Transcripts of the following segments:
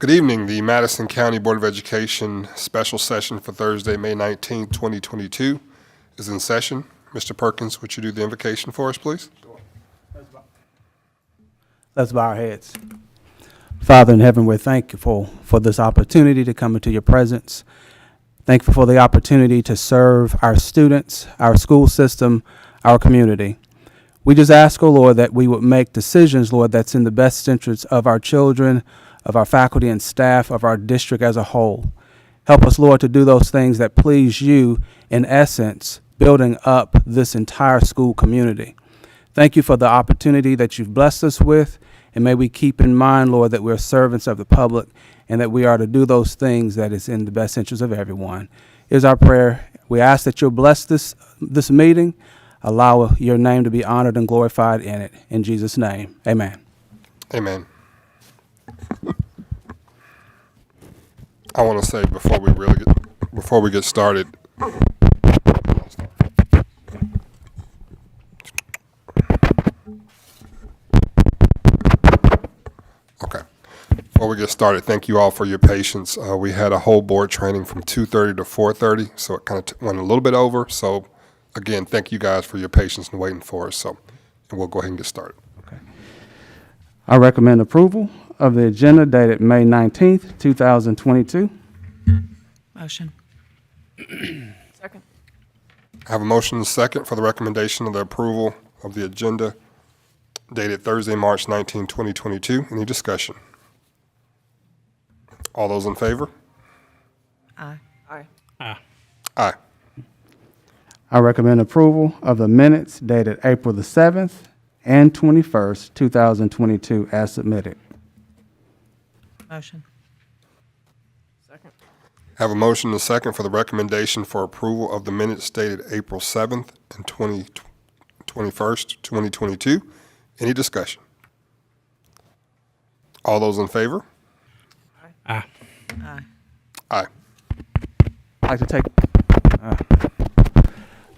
Good evening. The Madison County Board of Education special session for Thursday, May 19, 2022 is in session. Mr. Perkins, would you do the invocation for us, please? Let's bow our heads. Father in heaven, we're thankful for this opportunity to come into your presence. Thankful for the opportunity to serve our students, our school system, our community. We just ask, oh Lord, that we would make decisions, Lord, that's in the best interest of our children, of our faculty and staff, of our district as a whole. Help us, Lord, to do those things that please you, in essence, building up this entire school community. Thank you for the opportunity that you've blessed us with, and may we keep in mind, Lord, that we're servants of the public and that we are to do those things that is in the best interest of everyone. Is our prayer. We ask that you'll bless this meeting, allow your name to be honored and glorified in it. In Jesus' name, amen. Amen. I want to say before we get started, thank you all for your patience. We had a whole board training from 2:30 to 4:30, so it kind of went a little bit over. So again, thank you guys for your patience and waiting for us. And we'll go ahead and get started. Okay. I recommend approval of the agenda dated May 19th, 2022. Motion. Second. I have a motion and a second for the recommendation of the approval of the agenda dated Thursday, March 19, 2022. Any discussion? All those in favor? Aye. Aye. Aye. I recommend approval of the minutes dated April the 7th and 21st, 2022 as submitted. Motion. Second. I have a motion and a second for the recommendation for approval of the minutes dated April 7th and 21st, 2022. Any discussion? All those in favor? Aye. Aye. Aye. I'd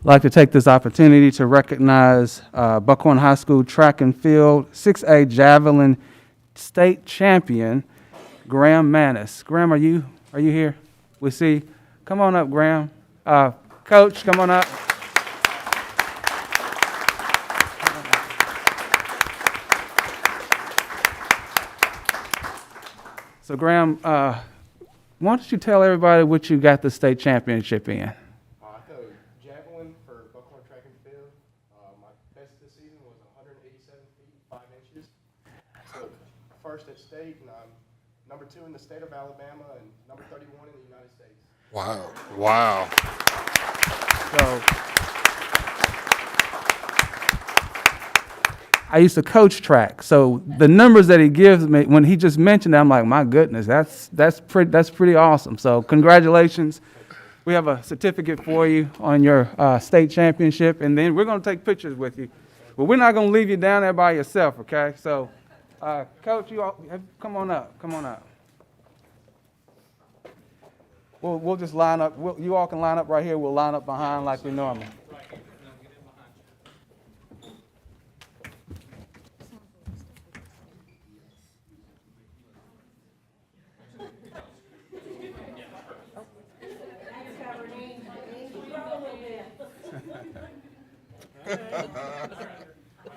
like to take this opportunity to recognize Buckhorn High School track and field 6A javelin state champion Graham Manis. Graham, are you here? We see. Come on up, Graham. Coach, come on up. So Graham, why don't you tell everybody what you got the state championship in? So javelin for Buckhorn track and field. My best this season was 187 feet 5 inches. So first at state, and I'm number 2 in the state of Alabama and number 31 in the United States. Wow. So I used to coach track, so the numbers that he gives me when he just mentioned it, I'm like, my goodness, that's pretty awesome. So congratulations. We have a certificate for you on your state championship, and then we're going to take pictures with you. But we're not going to leave you down there by yourself, okay? So, Coach, you all, come on up. We'll just line up. You all can line up right here. We'll line up behind like we normally.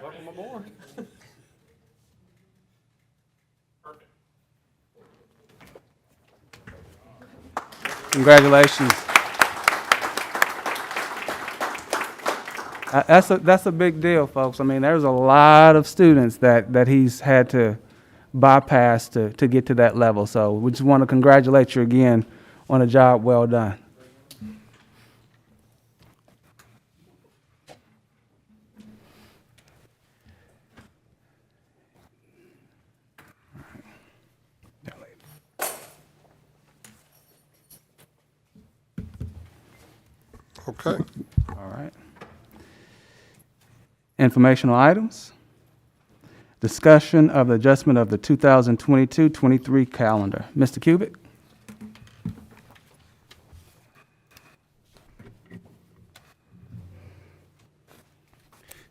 Welcome aboard. Congratulations. That's a big deal, folks. I mean, there's a lot of students that he's had to bypass to get to that level. So we just want to congratulate you again on a job well done. Okay. All right. Informational items. Discussion of the adjustment of the 2022-23 calendar. Mr. Cubic?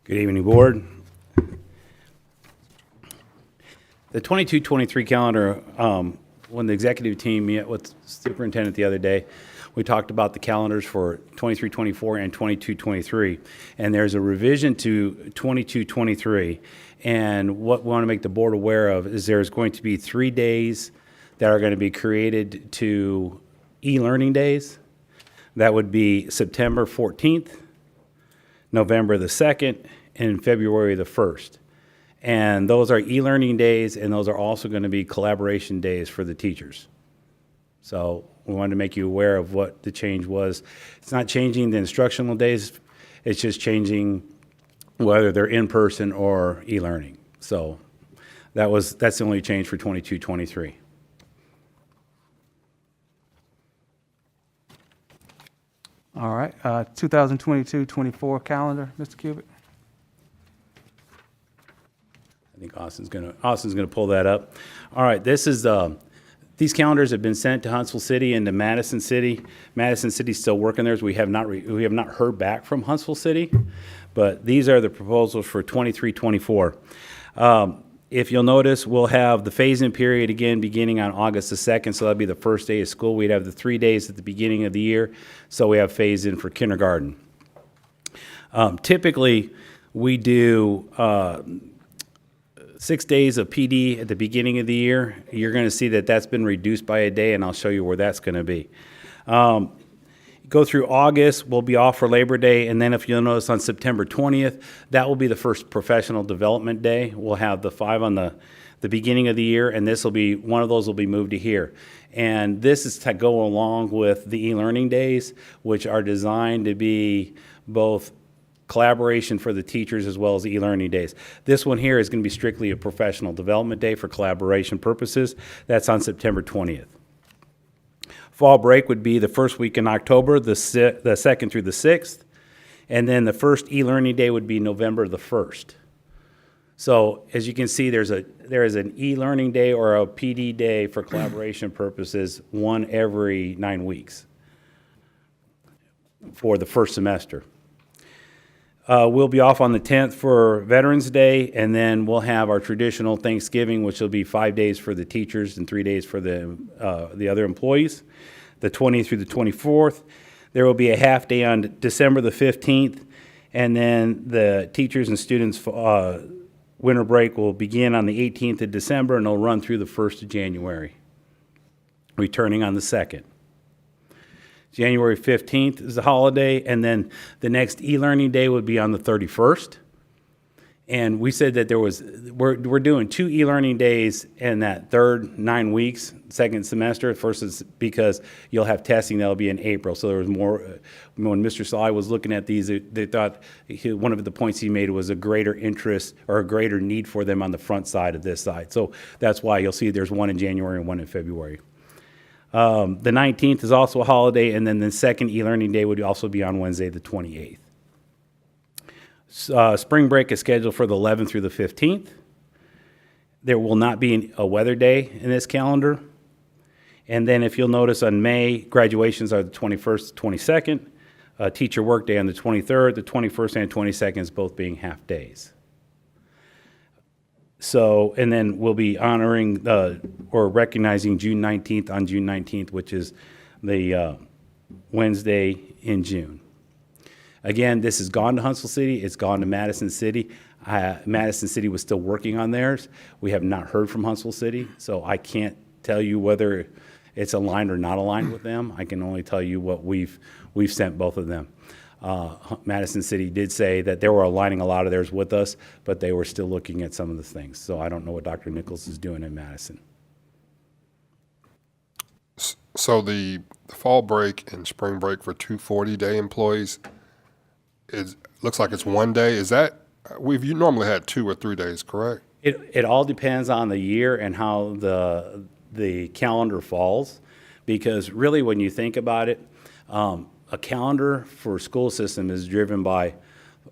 Good evening, Board. The 22-23 calendar when the executive team met with the superintendent the other day, we talked about the calendars for 23-24 and 22-23, and there's a revision to 22-23. And what we want to make the board aware of is there's going to be 3 days that are going to be created to e-learning days. That would be September 14th, November the 2nd, and February the 1st. And those are e-learning days, and those are also going to be collaboration days for the teachers. So we wanted to make you aware of what the change was. It's not changing the instructional days, it's just changing whether they're in person or e-learning. So that's the only change for 22-23. All right, 2022-24 calendar, Mr. Cubic. I think Austin's gonna pull that up. All right, this is these calendars have been sent to Huntsville City and to Madison City. Madison City's still working theirs. We have not heard back from Huntsville City, but these are the proposals for 23-24. If you'll notice, we'll have the phase-in period again beginning on August the 2nd, so that'll be the first day of school. We'd have the 3 days at the beginning of the year, so we have phase-in for kindergarten. Typically, we do 6 days of PD at the beginning of the year. You're going to see that that's been reduced by a day, and I'll show you where that's going to be. Go through August, we'll be off for Labor Day, and then if you'll notice on September 20th, that will be the first professional development day. We'll have the 5 on the beginning of the year, and this will be, one of those will be moved to here. And this is to go along with the e-learning days, which are designed to be both collaboration for the teachers as well as e-learning days. This one here is going to be strictly a professional development day for collaboration purposes. That's on September 20th. Fall break would be the first week in October, the 2nd through the 6th, and then the first e-learning day would be November the 1st. So as you can see, there is an e-learning day or a PD day for collaboration purposes, one every 9 weeks for the first semester. We'll be off on the 10th for Veterans Day, and then we'll have our traditional Thanksgiving, which will be 5 days for the teachers and 3 days for the other employees. The 20th through the 24th. There will be a half day on December the 15th, and then the teachers and students' winter break will begin on the 18th of December, and they'll run through the 1st of January, returning on the 2nd. January 15th is the holiday, and then the next e-learning day would be on the 31st. And we said that we're doing 2 e-learning days in that third 9 weeks, second semester, versus because you'll have testing that'll be in April. So there was more, when Mr. Sly was looking at these, they thought one of the points he made was a greater interest or a greater need for them on the front side of this side. So that's why you'll see there's one in January and one in February. The 19th is also a holiday, and then the second e-learning day would also be on Wednesday, the 28th. Spring break is scheduled for the 11th through the 15th. There will not be a weather day in this calendar. And then if you'll notice on May, graduations are the 21st, 22nd, teacher work day on the 23rd, the 21st and 22nd is both being half days. So, and then we'll be honoring or recognizing June 19th on June 19th, which is the Wednesday in June. Again, this has gone to Huntsville City. It's gone to Madison City. Madison City was still working on theirs. We have not heard from Huntsville City, so I can't tell you whether it's aligned or not aligned with them. I can only tell you what we've sent both of them. Madison City did say that they were aligning a lot of theirs with us, but they were still looking at some of the things. So I don't know what Dr. Nichols is doing in Madison. So the fall break and spring break for 240-day employees, looks like it's 1 day. Is that, you normally had 2 or 3 days, correct? It all depends on the year and how the calendar falls, because really when you think about it, a calendar for school system is driven by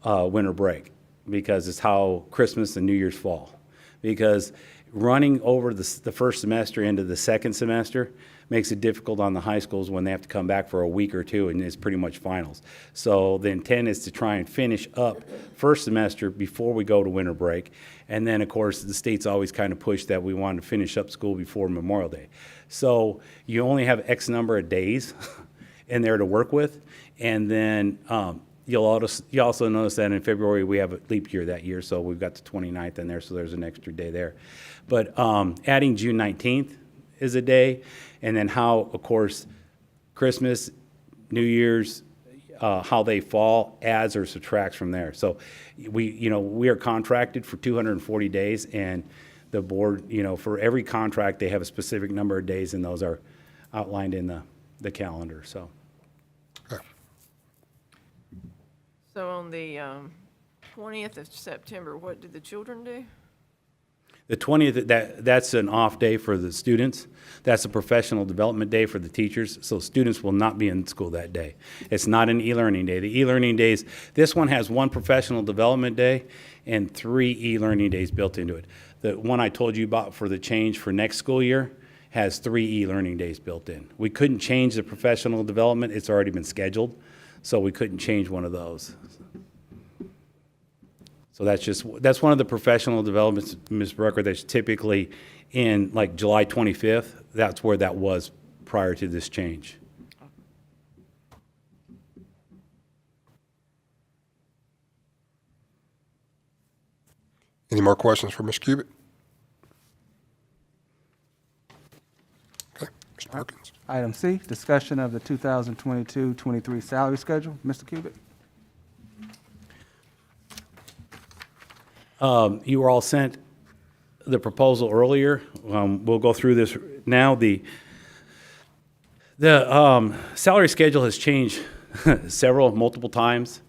winter break, because it's how Christmas and New Year's fall. Because running over the first semester into the second semester makes it difficult on the high schools when they have to come back for a week or two, and it's pretty much finals. So the intent is to try and finish up first semester before we go to winter break. And then, of course, the state's always kind of pushed that we want to finish up school before Memorial Day. So you only have X number of days in there to work with. And then you also notice that in February we have a leap year that year, so we've got the 29th in there, so there's an extra day there. But adding June 19th is a day, and then how, of course, Christmas, New Year's, how they fall, adds or subtracts from there. So we are contracted for 240 days, and the board, for every contract, they have a specific number of days, and those are outlined in the calendar, so. Okay. So on the 20th of September, what did the children do? The 20th, that's an off day for the students. That's a professional development day for the teachers, so students will not be in school that day. It's not an e-learning day. The e-learning days, this one has one professional development day and 3 e-learning days built into it. The one I told you about for the change for next school year has 3 e-learning days built in. We couldn't change the professional development. It's already been scheduled, so we couldn't change one of those. So that's one of the professional developments, Ms. Brucker, that's typically in like July 25th. That's where that was prior to this change. Any more questions for Ms. Cubitt? Okay, Mr. Perkins. Item C, discussion of the 2022-23 salary schedule. Mr. Cubitt? You were all sent the proposal earlier. We'll go through this now. The salary schedule has changed multiple times,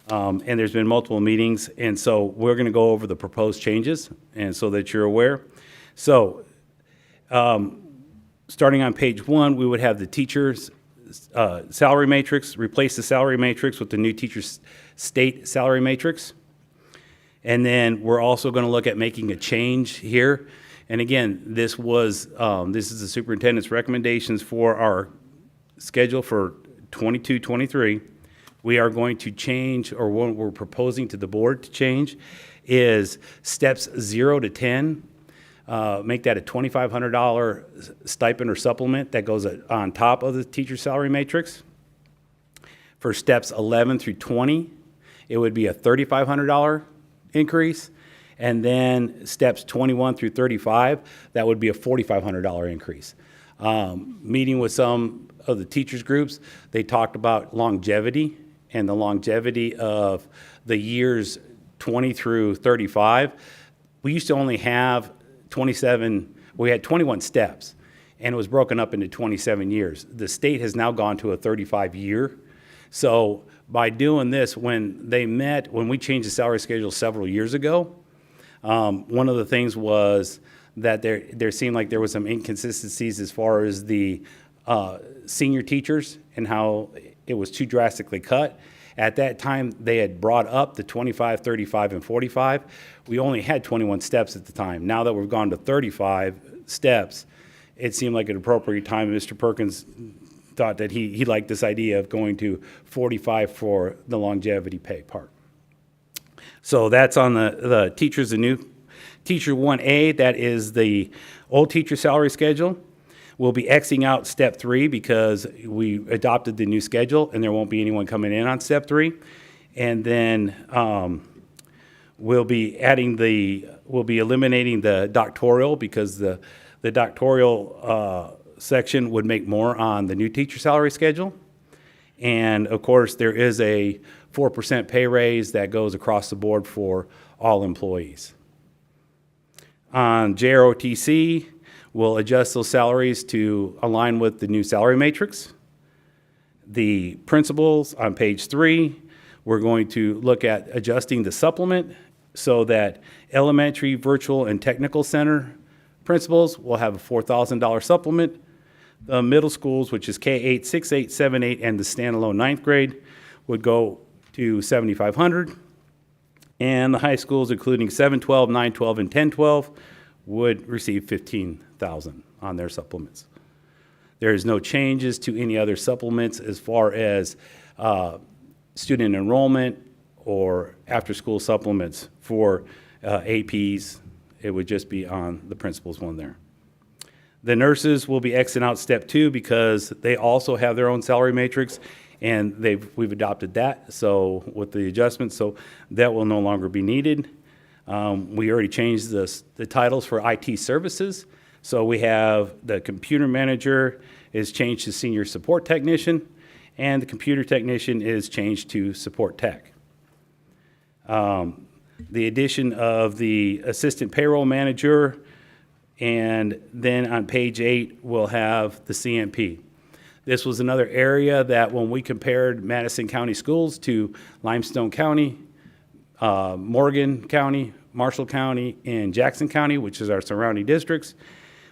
and there's been multiple meetings, and so we're going to go over the proposed changes, and so that you're aware. So, starting on page 1, we would have the teacher's salary matrix, replace the salary matrix with the new teacher's state salary matrix. And then we're also going to look at making a change here. And again, this is the superintendent's recommendations for our schedule for 22-23. We are going to change, or what we're proposing to the board to change, is steps 0 to 10. Make that a $2,500 stipend or supplement that goes on top of the teacher salary matrix. For steps 11 through 20, it would be a $3,500 increase, and then steps 21 through 35, that would be a $4,500 increase. Meeting with some of the teachers groups, they talked about longevity and the longevity of the years 20 through 35. We used to only have 21 steps, and it was broken up into 27 years. The state has now gone to a 35-year. So by doing this, when we changed the salary schedule several years ago, one of the things was that there seemed like there was some inconsistencies as far as the senior teachers and how it was too drastically cut. At that time, they had brought up the 25, 35, and 45. We only had 21 steps at the time. Now that we've gone to 35 steps, it seemed like an appropriate time. Mr. Perkins thought that he liked this idea of going to 45 for the longevity pay part. So that's on the teachers, the new teacher 1A, that is the old teacher salary schedule. We'll be Xing out step 3 because we adopted the new schedule and there won't be anyone coming in on step 3. And then we'll be eliminating the doctoral because the doctoral section would make more on the new teacher salary schedule. And of course, there is a 4% pay raise that goes across the board for all employees. On JROTC, we'll adjust those salaries to align with the new salary matrix. The principals on page 3, we're going to look at adjusting the supplement so that elementary, virtual, and technical center principals will have a $4,000 supplement. The middle schools, which is K-8, 6-8, 7-8, and the standalone 9th grade, would go to $7,500. And the high schools, including 7-12, 9-12, and 10-12, would receive $15,000 on their supplements. There is no changes to any other supplements as far as student enrollment or after-school supplements for APs. It would just be on the principal's one there. The nurses will be Xing out step 2 because they also have their own salary matrix, and we've adopted that. So with the adjustments, so that will no longer be needed. We already changed the titles for IT services. So we have the computer manager is changed to senior support technician, and the computer technician is changed to support tech. The addition of the assistant payroll manager, and then on page 8, we'll have the CMP. This was another area that when we compared Madison County schools to Limestone County, Morgan County, Marshall County, and Jackson County, which is our surrounding districts,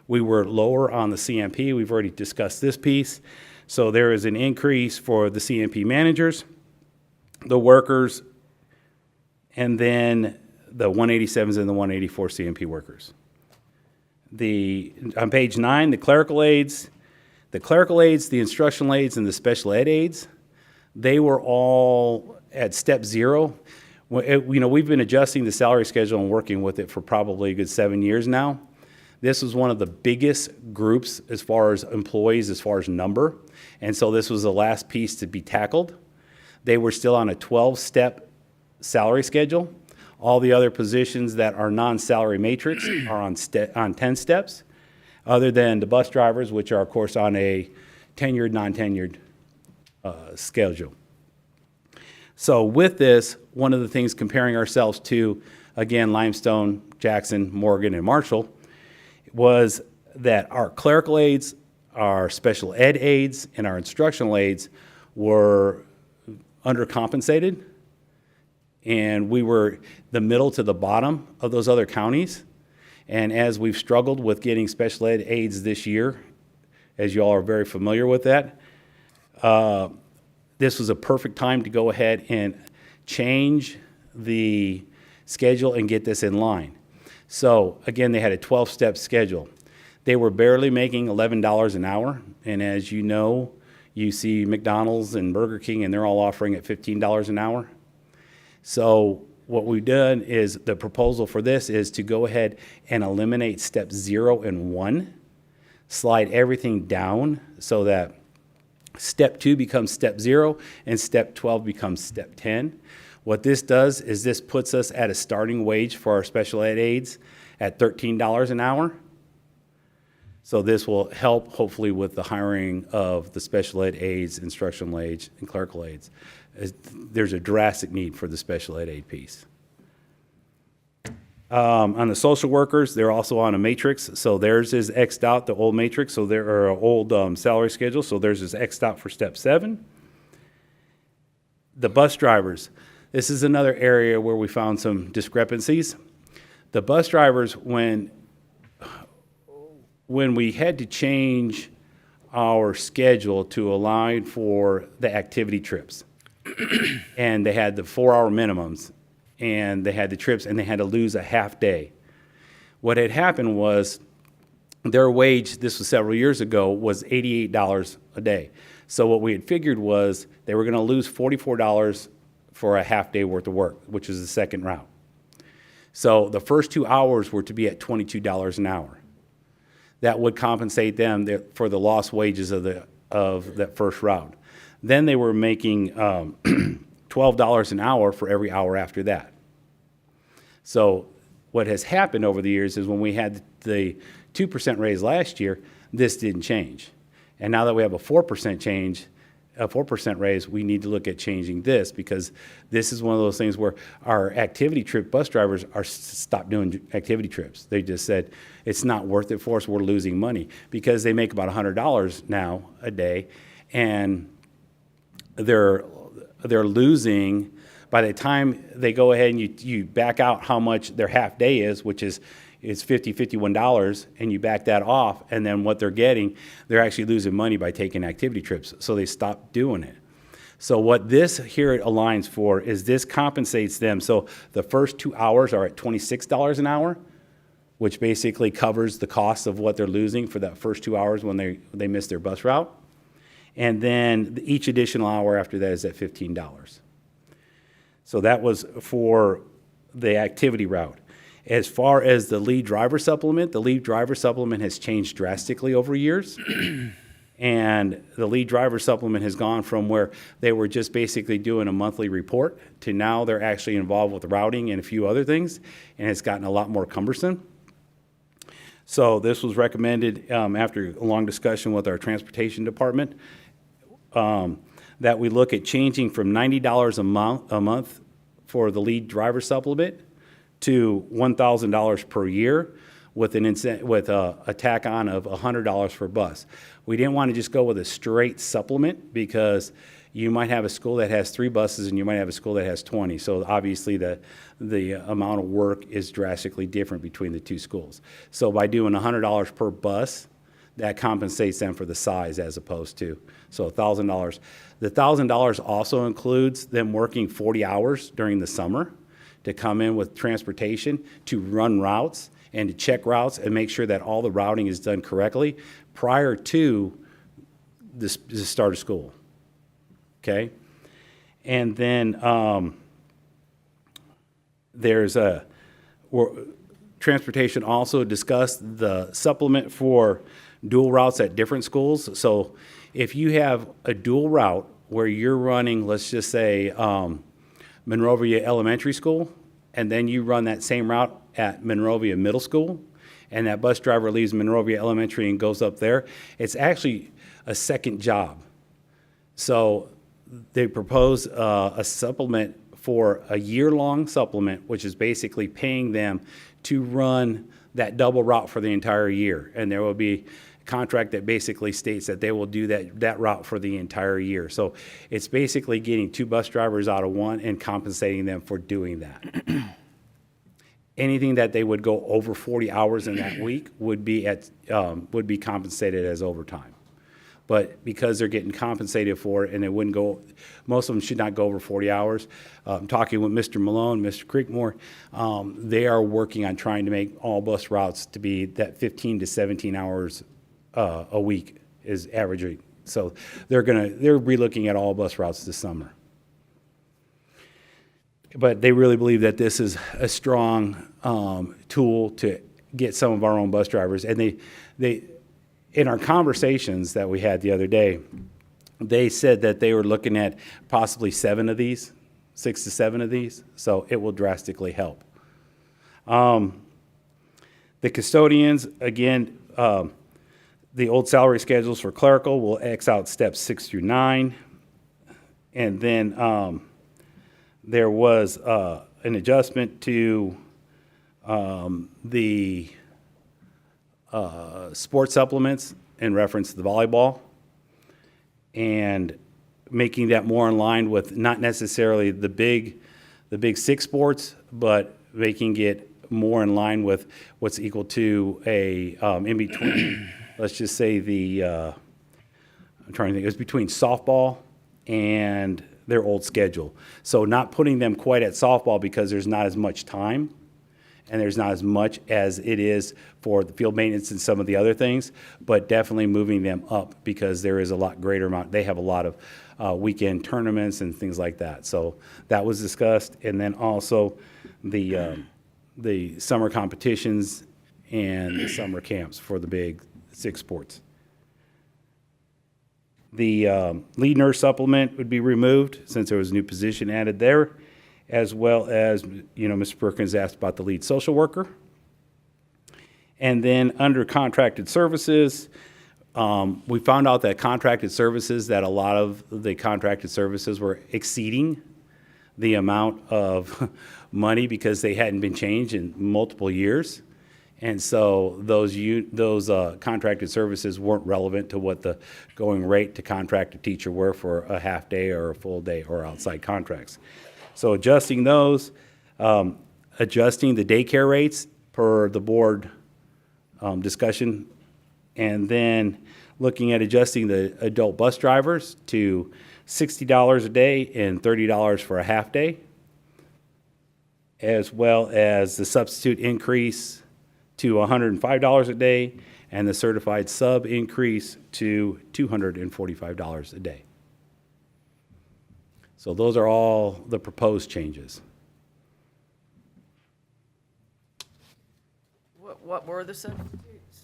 we were lower on the CMP. We've already discussed this piece. So there is an increase for the CMP managers, the workers, and then the 187s and the 184 CMP workers. On page 9, the clerical aides, the instructional aides, and the special ed aides, they were all at step 0. We've been adjusting the salary schedule and working with it for probably a good 7 years now. This was one of the biggest groups as far as employees, as far as number, and so this was the last piece to be tackled. They were still on a 12-step salary schedule. All the other positions that are non-salary matrix are on 10 steps, other than the bus drivers, which are, of course, on a tenured, non-tenured schedule. So with this, one of the things comparing ourselves to, again, Limestone, Jackson, Morgan, and Marshall, was that our clerical aides, our special ed aides, and our instructional aides were undercompensated, and we were the middle to the bottom of those other counties. And as we've struggled with getting special ed aides this year, as you all are very familiar with that, this was a perfect time to go ahead and change the schedule and get this in line. So again, they had a 12-step schedule. They were barely making $11 an hour, and as you know, you see McDonald's and Burger King, and they're all offering at $15 an hour. So what we've done is the proposal for this is to go ahead and eliminate step 0 and 1, slide everything down so that step 2 becomes step 0 and step 12 becomes step 10. What this does is this puts us at a starting wage for our special ed aides at $13 an hour. So this will help hopefully with the hiring of the special ed aides, instructional aides, and clerical aides. There's a drastic need for the special ed aid piece. On the social workers, they're also on a matrix. So theirs is X'd out, the old matrix, so there are old salary schedule. So theirs is X'd out for step 7. The bus drivers, this is another area where we found some discrepancies. The bus drivers, when we had to change our schedule to align for the activity trips, and they had the 4-hour minimums, and they had the trips, and they had to lose a half day. What had happened was their wage, this was several years ago, was $88 a day. So what we had figured was they were going to lose $44 for a half day worth of work, which is the second route. So the first 2 hours were to be at $22 an hour. That would compensate them for the lost wages of that first route. Then they were making $12 an hour for every hour after that. So what has happened over the years is when we had the 2% raise last year, this didn't change. And now that we have a 4% change, a 4% raise, we need to look at changing this, because this is one of those things where our activity trip bus drivers are stopped doing activity trips. They just said, it's not worth it for us, we're losing money, because they make about $100 now a day, and they're losing. By the time they go ahead and you back out how much their half day is, which is $50, $51, and you back that off, and then what they're getting, they're actually losing money by taking activity trips, so they stop doing it. So what this here aligns for is this compensates them. So the first 2 hours are at $26 an hour, which basically covers the cost of what they're losing for that first 2 hours when they miss their bus route. And then each additional hour after that is at $15. So that was for the activity route. As far as the lead driver supplement has changed drastically over years. And the lead driver supplement has gone from where they were just basically doing a monthly report to now they're actually involved with routing and a few other things, and it's gotten a lot more cumbersome. So this was recommended after a long discussion with our transportation department, that we look at changing from $90 a month for the lead driver supplement to $1,000 per year with a tack on of $100 per bus. We didn't want to just go with a straight supplement because you might have a school that has 3 buses and you might have a school that has 20. So obviously the amount of work is drastically different between the two schools. So by doing $100 per bus, that compensates them for the size as opposed to, so $1,000. The $1,000 also includes them working 40 hours during the summer to come in with transportation, to run routes, and to check routes and make sure that all the routing is done correctly prior to the start of school, okay? And then transportation also discussed the supplement for dual routes at different schools. So if you have a dual route where you're running, let's just say, Monrovia Elementary School, and then you run that same route at Monrovia Middle School, and that bus driver leaves Monrovia Elementary and goes up there, it's actually a second job. So they propose a supplement for a year-long supplement, which is basically paying them to run that double route for the entire year. And there will be a contract that basically states that they will do that route for the entire year. So it's basically getting 2 bus drivers out of one and compensating them for doing that. Anything that they would go over 40 hours in that week would be compensated as overtime. But because they're getting compensated for it and it wouldn't go, most of them should not go over 40 hours. I'm talking with Mr. Malone, Mr. Creekmore, they are working on trying to make all bus routes to be that 15 to 17 hours a week is averaging. So they're relooking at all bus routes this summer. But they really believe that this is a strong tool to get some of our own bus drivers. And they in our conversations that we had the other day, they said that they were looking at possibly 7 of these, 6 to 7 of these. So it will drastically help. The custodians, again, the old salary schedules for clerical will X out steps 6 through 9. And then there was an adjustment to the sports supplements in reference to the volleyball and making that more in line with not necessarily the big 6 sports, but making it more in line with what's equal to a in between, let's just say I'm trying to think, it was between softball and their old schedule. So not putting them quite at softball because there's not as much time and there's not as much as it is for the field maintenance and some of the other things, but definitely moving them up because there is a lot greater amount. They have a lot of weekend tournaments and things like that. So that was discussed. And then also the summer competitions and the summer camps for the big 6 sports. The lead nurse supplement would be removed since there was a new position added there, as well as, Mr. Perkins asked about the lead social worker. And then under contracted services, we found out that a lot of the contracted services were exceeding the amount of money because they hadn't been changed in multiple years. And so those contracted services weren't relevant to what the going rate to contract a teacher were for a half day or a full day or outside contracts. So adjusting those, adjusting the daycare rates per the board discussion, and then looking at adjusting the adult bus drivers to $60 a day and $30 for a half day, as well as the substitute increase to $105 a day, and the certified sub increase to $245 a day. So those are all the proposed changes. What were the substitutes?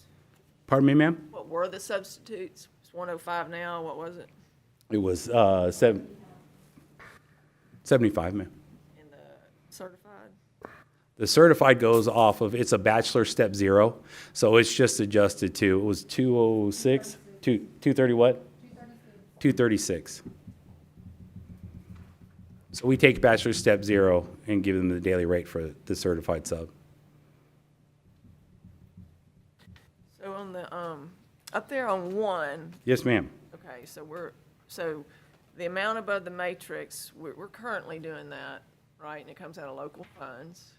Pardon me, ma'am? What were the substitutes? It's 105 now, what was it? It was 75, ma'am. In the certified? The certified goes off of, it's a bachelor step 0, so it's just adjusted to, it was 206, 230 what? 236. So we take bachelor step 0 and give them the daily rate for the certified sub. So on the, up there on 1, Yes, ma'am. okay, so the amount above the matrix, we're currently doing that, right? And it comes out of local funds.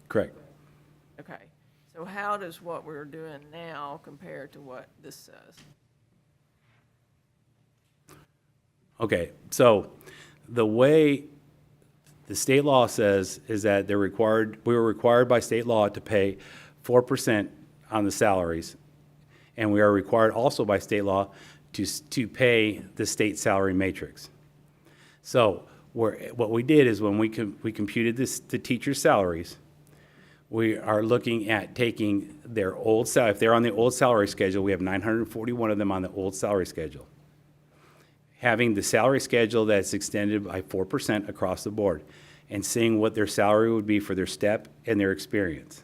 Correct. Okay, so how does what we're doing now compare to what this says? Okay, so the way the state law says is that we were required by state law to pay 4% on the salaries. And we are required also by state law to pay the state salary matrix. So what we did is when we computed the teachers' salaries, we are looking at taking their old salary. If they're on the old salary schedule, we have 941 of them on the old salary schedule. Having the salary schedule that's extended by 4% across the board and seeing what their salary would be for their step and their experience.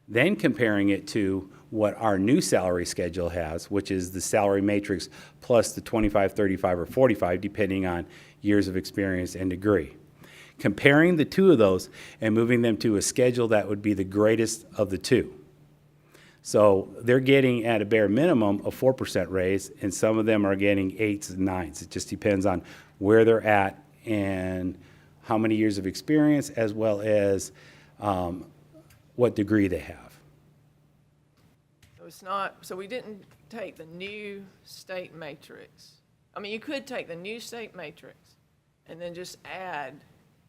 Then comparing it to what our new salary schedule has, which is the salary matrix plus the 25, 35, or 45, depending on years of experience and degree. Comparing the two of those and moving them to a schedule that would be the greatest of the two. So they're getting at a bare minimum a 4% raise, and some of them are getting 8s and 9s. It just depends on where they're at and how many years of experience, as well as what degree they have. So it's not, so we didn't take the new state matrix. I mean, you could take the new state matrix and then just add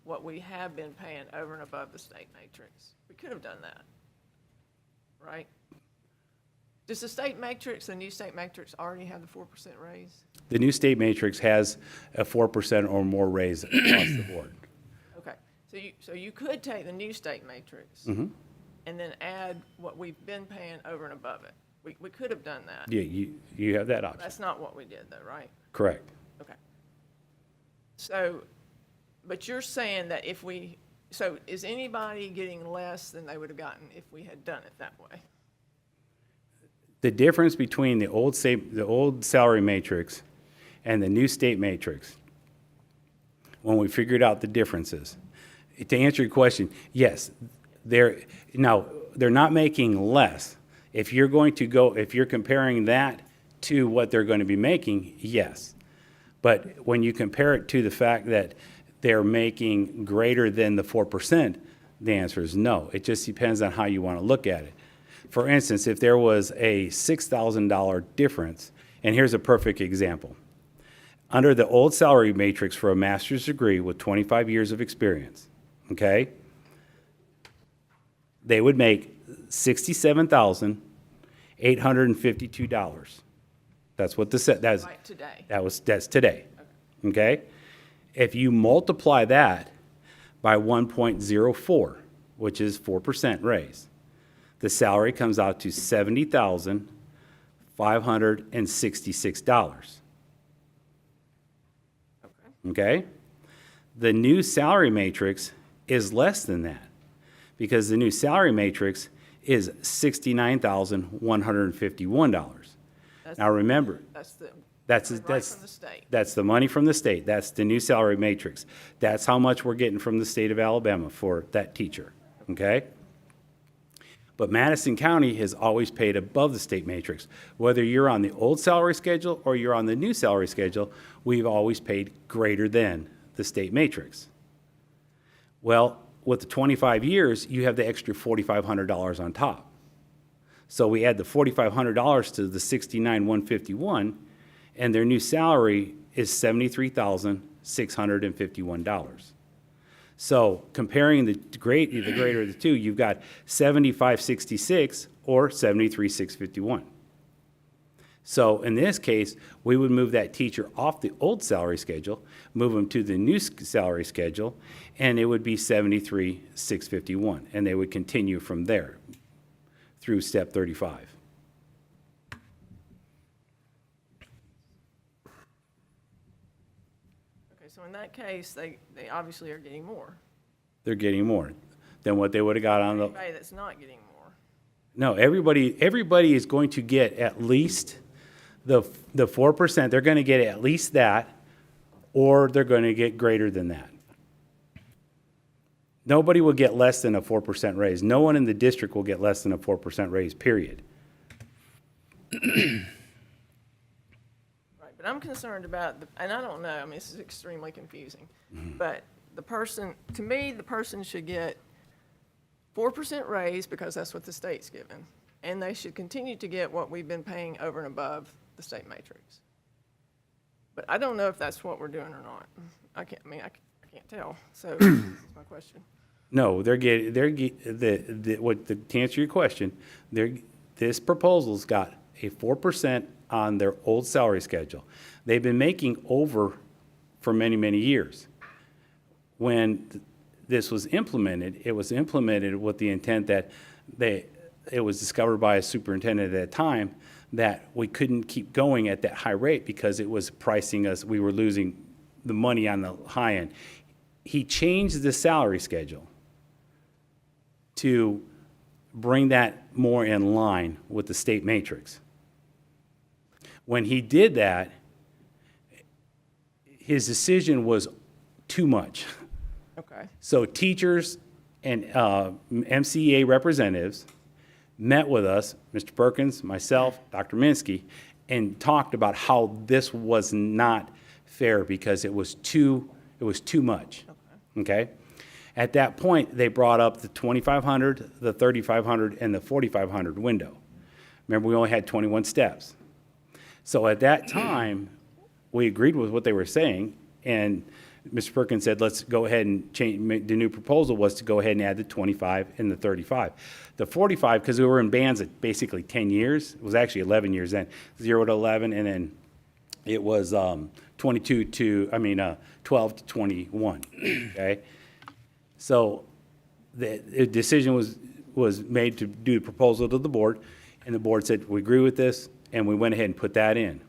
what we have been paying over and above the state matrix. We could have done that, right? Does the state matrix, the new state matrix, already have the 4% raise? The new state matrix has a 4% or more raise across the board. Okay, so you could take the new state matrix and then add what we've been paying over and above it. We could have done that. Yeah, you have that option. That's not what we did though, right? Correct. Okay. So, but you're saying that so is anybody getting less than they would have gotten if we had done it that way? The difference between the old salary matrix and the new state matrix, when we figured out the differences, to answer your question, yes, they're not making less. If you're comparing that to what they're going to be making, yes. But when you compare it to the fact that they're making greater than the 4%, the answer is no. It just depends on how you want to look at it. For instance, if there was a $6,000 difference, and here's a perfect example. Under the old salary matrix for a master's degree with 25 years of experience, okay, they would make $67,852. That's what that's Right, today. That's today. Okay? If you multiply that by 1.04, which is 4% raise, the salary comes out to $70,566. Okay? The new salary matrix is less than that because the new salary matrix is $69,151. Now remember, That's the that's right from the state. That's the money from the state. That's the new salary matrix. That's how much we're getting from the state of Alabama for that teacher, okay? But Madison County has always paid above the state matrix. Whether you're on the old salary schedule or you're on the new salary schedule, we've always paid greater than the state matrix. Well, with the 25 years, you have the extra $4,500 on top. So we add the $4,500 to the $69,151, and their new salary is $73,651. So comparing the greater of the two, you've got 7566 or 73,651. So in this case, we would move that teacher off the old salary schedule, move them to the new salary schedule, and it would be 73,651, and they would continue from there through step 35. Okay, so in that case, they obviously are getting more. They're getting more than what they would have got on the. Anybody that's not getting more. No, everybody is going to get at least the 4%. They're going to get at least that, or they're going to get greater than that. Nobody will get less than a 4% raise. No one in the district will get less than a 4% raise, period. Right, but I'm concerned about, and I don't know, I mean, this is extremely confusing, but to me, the person should get 4% raise because that's what the state's given, and they should continue to get what we've been paying over and above the state matrix. But I don't know if that's what we're doing or not. I can't tell, so that's my question. No, to answer your question, this proposal's got a 4% on their old salary schedule. They've been making over for many, many years. When this was implemented, it was implemented with the intent that it was discovered by a superintendent at that time that we couldn't keep going at that high rate because it was pricing us, we were losing the money on the high end. He changed the salary schedule to bring that more in line with the state matrix. When he did that, his decision was too much. Okay. So teachers and MCEA representatives met with us, Mr. Perkins, myself, Dr. Minsky, and talked about how this was not fair because it was too much. Okay? At that point, they brought up the 2,500, the 3,500, and the 4,500 window. Remember, we only had 21 steps. So at that time, we agreed with what they were saying, and Mr. Perkins said, let's go ahead and change. The new proposal was to go ahead and add the 25 and the 35. The 45, because we were in bands at basically 10 years, it was actually 11 years then, 0 to 11, and then it was 12 to 21, okay? So the decision was made to do the proposal to the board, and the board said, we agree with this, and we went ahead and put that in.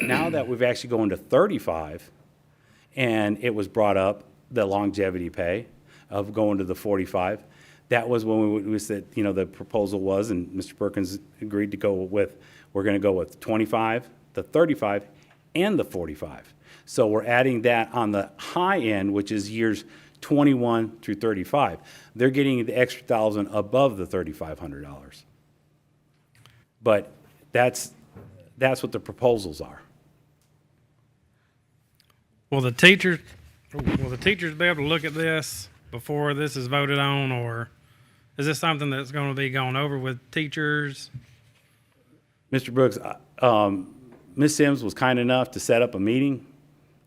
Now that we've actually gone to 35, and it was brought up, the longevity pay of going to the 45, that was when we said, the proposal was, and Mr. Perkins agreed to go with, we're going to go with 25, the 35, and the 45. So we're adding that on the high end, which is years 21 through 35. They're getting the extra $1,000 above the $3,500. But that's what the proposals are. Will the teachers be able to look at this before this is voted on, or is this something that's going to be gone over with teachers? Mr. Brooks, Ms. Sims was kind enough to set up a meeting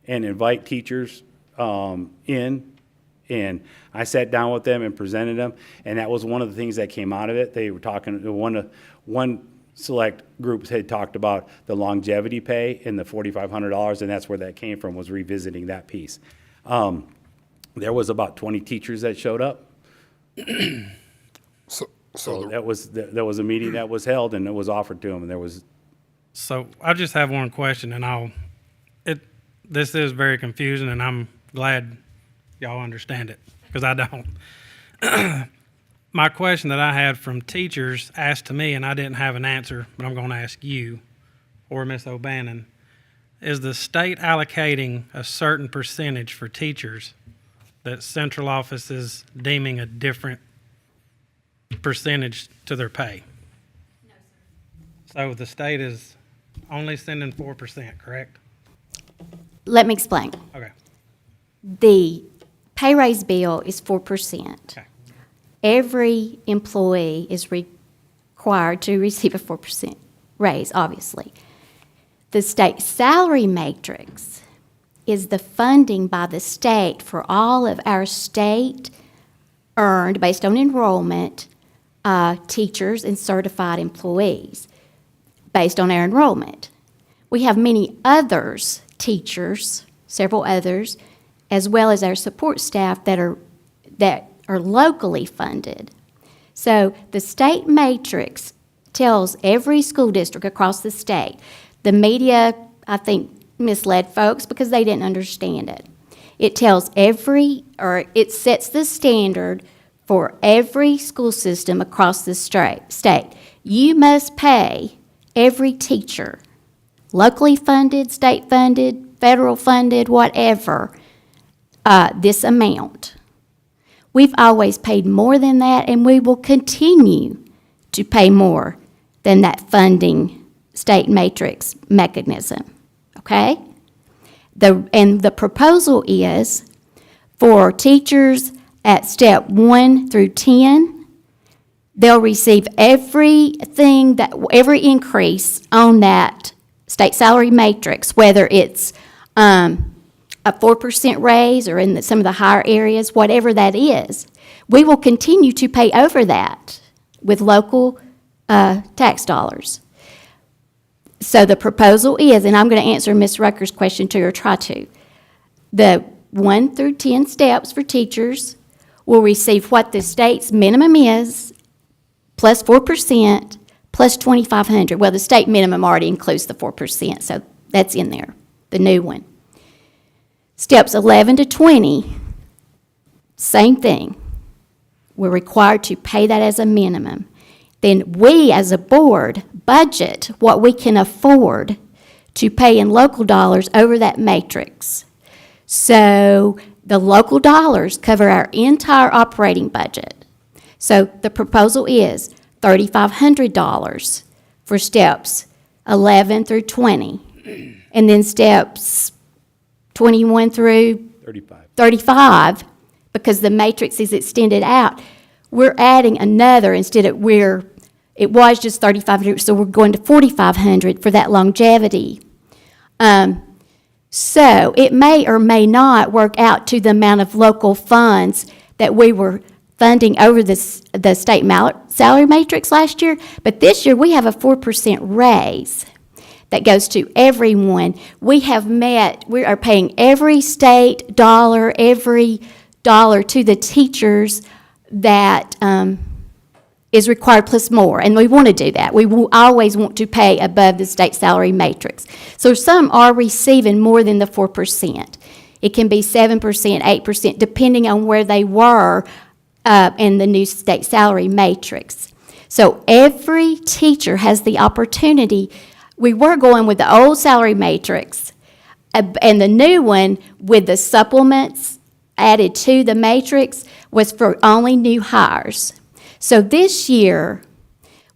and invite teachers in, and I sat down with them and presented them, and that was one of the things that came out of it. They were talking, one select groups had talked about the longevity pay and the $4,500, and that's where that came from, was revisiting that piece. There was about 20 teachers that showed up. So there was a meeting that was held, and it was offered to them, and there was. So I just have one question, and this is very confusing, and I'm glad y'all understand it, because I don't. My question that I had from teachers asked to me, and I didn't have an answer, but I'm going to ask you or Ms. O'Bannon, is the state allocating a certain percentage for teachers that central office is deeming a different percentage to their pay? No, sir. So the state is only sending 4%, correct? Let me explain. Okay. The pay raise bill is 4%. Okay. Every employee is required to receive a 4% raise, obviously. The state salary matrix is the funding by the state for all of our state earned, based on enrollment, teachers and certified employees, based on our enrollment. We have many others, teachers, several others, as well as our support staff that are locally funded. So the state matrix tells every school district across the state. The media, I think, misled folks because they didn't understand it. It tells it sets the standard for every school system across the state. You must pay every teacher, locally funded, state funded, federal funded, whatever, this amount. We've always paid more than that, and we will continue to pay more than that funding state matrix mechanism, okay? The proposal is for teachers at step 1 through 10, they'll receive every increase on that state salary matrix, whether it's a 4% raise or in some of the higher areas, whatever that is. We will continue to pay over that with local tax dollars. So the proposal is, and I'm going to answer Ms. Rucker's question too, or try to, the 1 through 10 steps for teachers will receive what the state's minimum is, plus 4%, plus $2,500. Well, the state minimum already includes the 4%, so that's in there, the new one. Steps 11 to 20, same thing. We're required to pay that as a minimum. Then we, as a board, budget what we can afford to pay in local dollars over that matrix. So the local dollars cover our entire operating budget. So the proposal is $3,500 for steps 11 through 20. And then steps 21 through 35, because the matrix is extended out. We're adding another it was just $3,500, so we're going to $4,500 for that longevity. So it may or may not work out to the amount of local funds that we were funding over the state salary matrix last year, but this year we have a 4% raise that goes to everyone. We are paying every state dollar, every dollar to the teachers that is required plus more, and we want to do that. We will always want to pay above the state salary matrix. So some are receiving more than the 4%. It can be 7%, 8%, depending on where they were in the new state salary matrix. So every teacher has the opportunity. We were going with the old salary matrix, and the new one with the supplements added to the matrix was for only new hires. So this year,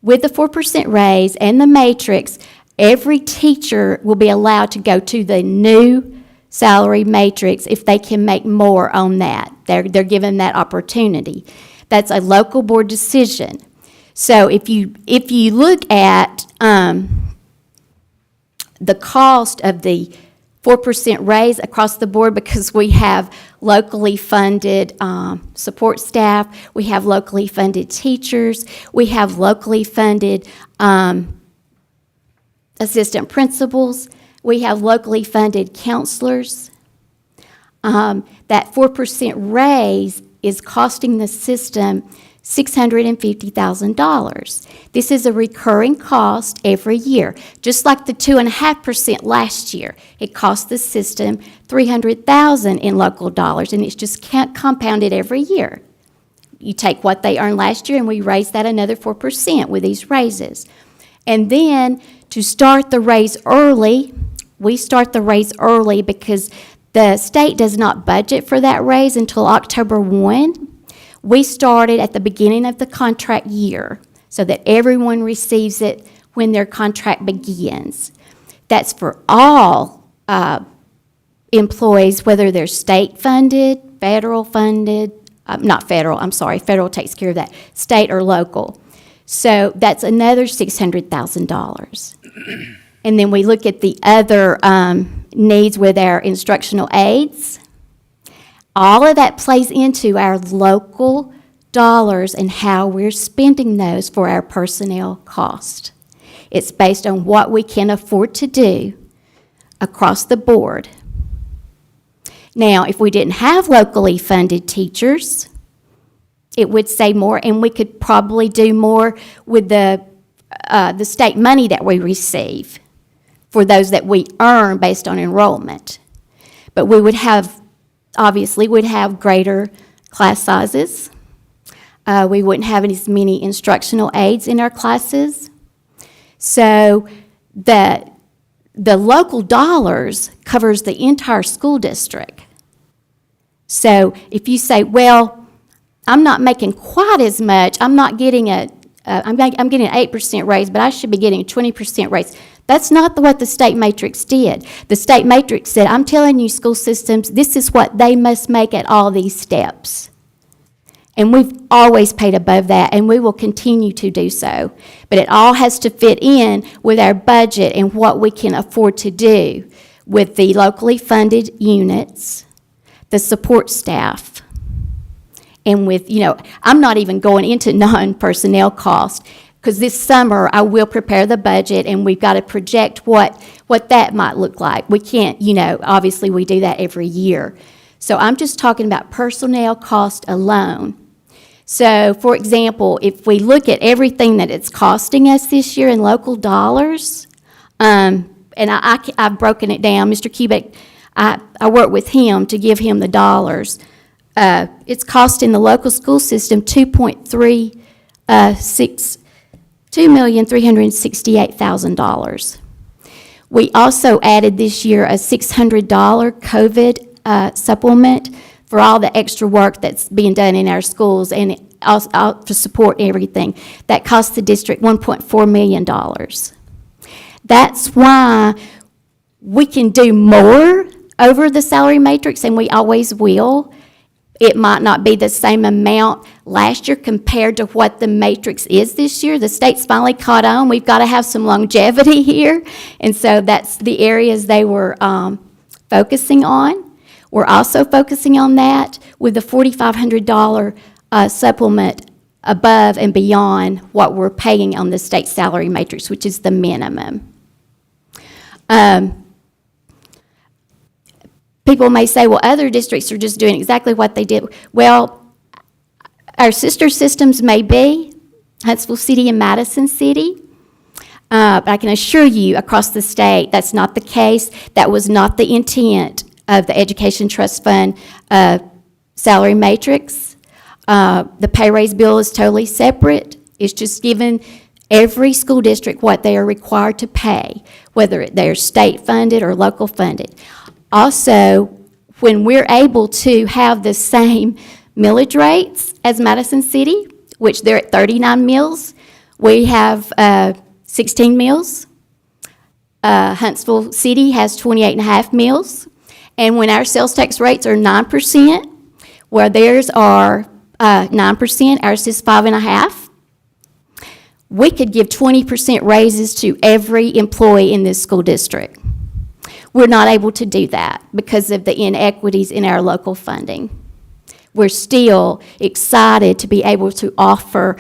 with the 4% raise and the matrix, every teacher will be allowed to go to the new salary matrix if they can make more on that. They're given that opportunity. That's a local board decision. So if you look at the cost of the 4% raise across the board, because we have locally funded support staff, we have locally funded teachers, we have locally funded assistant principals, we have locally funded counselors. That 4% raise is costing the system $650,000. This is a recurring cost every year, just like the 2.5% last year. It cost the system $300,000 in local dollars, and it's just compounded every year. You take what they earned last year, and we raise that another 4% with these raises. And then to start the raise early, we start the raise early because the state does not budget for that raise until October 1. We started at the beginning of the contract year so that everyone receives it when their contract begins. That's for all employees, whether they're state funded, federal funded, not federal, I'm sorry, federal takes care of that, state or local. So that's another $600,000. And then we look at the other needs with our instructional aides. All of that plays into our local dollars and how we're spending those for our personnel cost. It's based on what we can afford to do across the board. Now, if we didn't have locally funded teachers, it would say more, and we could probably do more with the state money that we receive for those that we earn based on enrollment. But we would have, obviously, we'd have greater class sizes. We wouldn't have as many instructional aides in our classes. So the local dollars covers the entire school district. So if you say, well, I'm not making quite as much, I'm not getting I'm getting an 8% raise, but I should be getting a 20% raise. That's not what the state matrix did. The state matrix said, I'm telling you, school systems, this is what they must make at all these steps. And we've always paid above that, and we will continue to do so. But it all has to fit in with our budget and what we can afford to do with the locally funded units, the support staff, and with, I'm not even going into non-personnel cost, because this summer I will prepare the budget, and we've got to project what that might look like. We can't, obviously we do that every year. So I'm just talking about personnel cost alone. So, for example, if we look at everything that it's costing us this year in local dollars, and I've broken it down, Mr. Kubek, I work with him to give him the dollars. It's costing the local school system $2,368,000. We also added this year a $600 COVID supplement for all the extra work that's being done in our schools and also to support everything. That cost the district $1.4 million. That's why we can do more over the salary matrix, and we always will. It might not be the same amount last year compared to what the matrix is this year. The state's finally caught on. We've got to have some longevity here, and so that's the areas they were focusing on. We're also focusing on that with the $4,500 supplement above and beyond what we're paying on the state salary matrix, which is the minimum. People may say, well, other districts are just doing exactly what they did. Well, our sister systems may be, Huntsville City and Madison City. But I can assure you, across the state, that's not the case. That was not the intent of the Education Trust Fund salary matrix. The pay raise bill is totally separate. It's just giving every school district what they are required to pay, whether they're state funded or local funded. Also, when we're able to have the same millage rates as Madison City, which they're at 39 mills, we have 16 mills. Huntsville City has 28.5 mills. And when our sales tax rates are 9%, where theirs are 9%, ours is 5.5%, we could give 20% raises to every employee in this school district. We're not able to do that because of the inequities in our local funding. We're still excited to be able to offer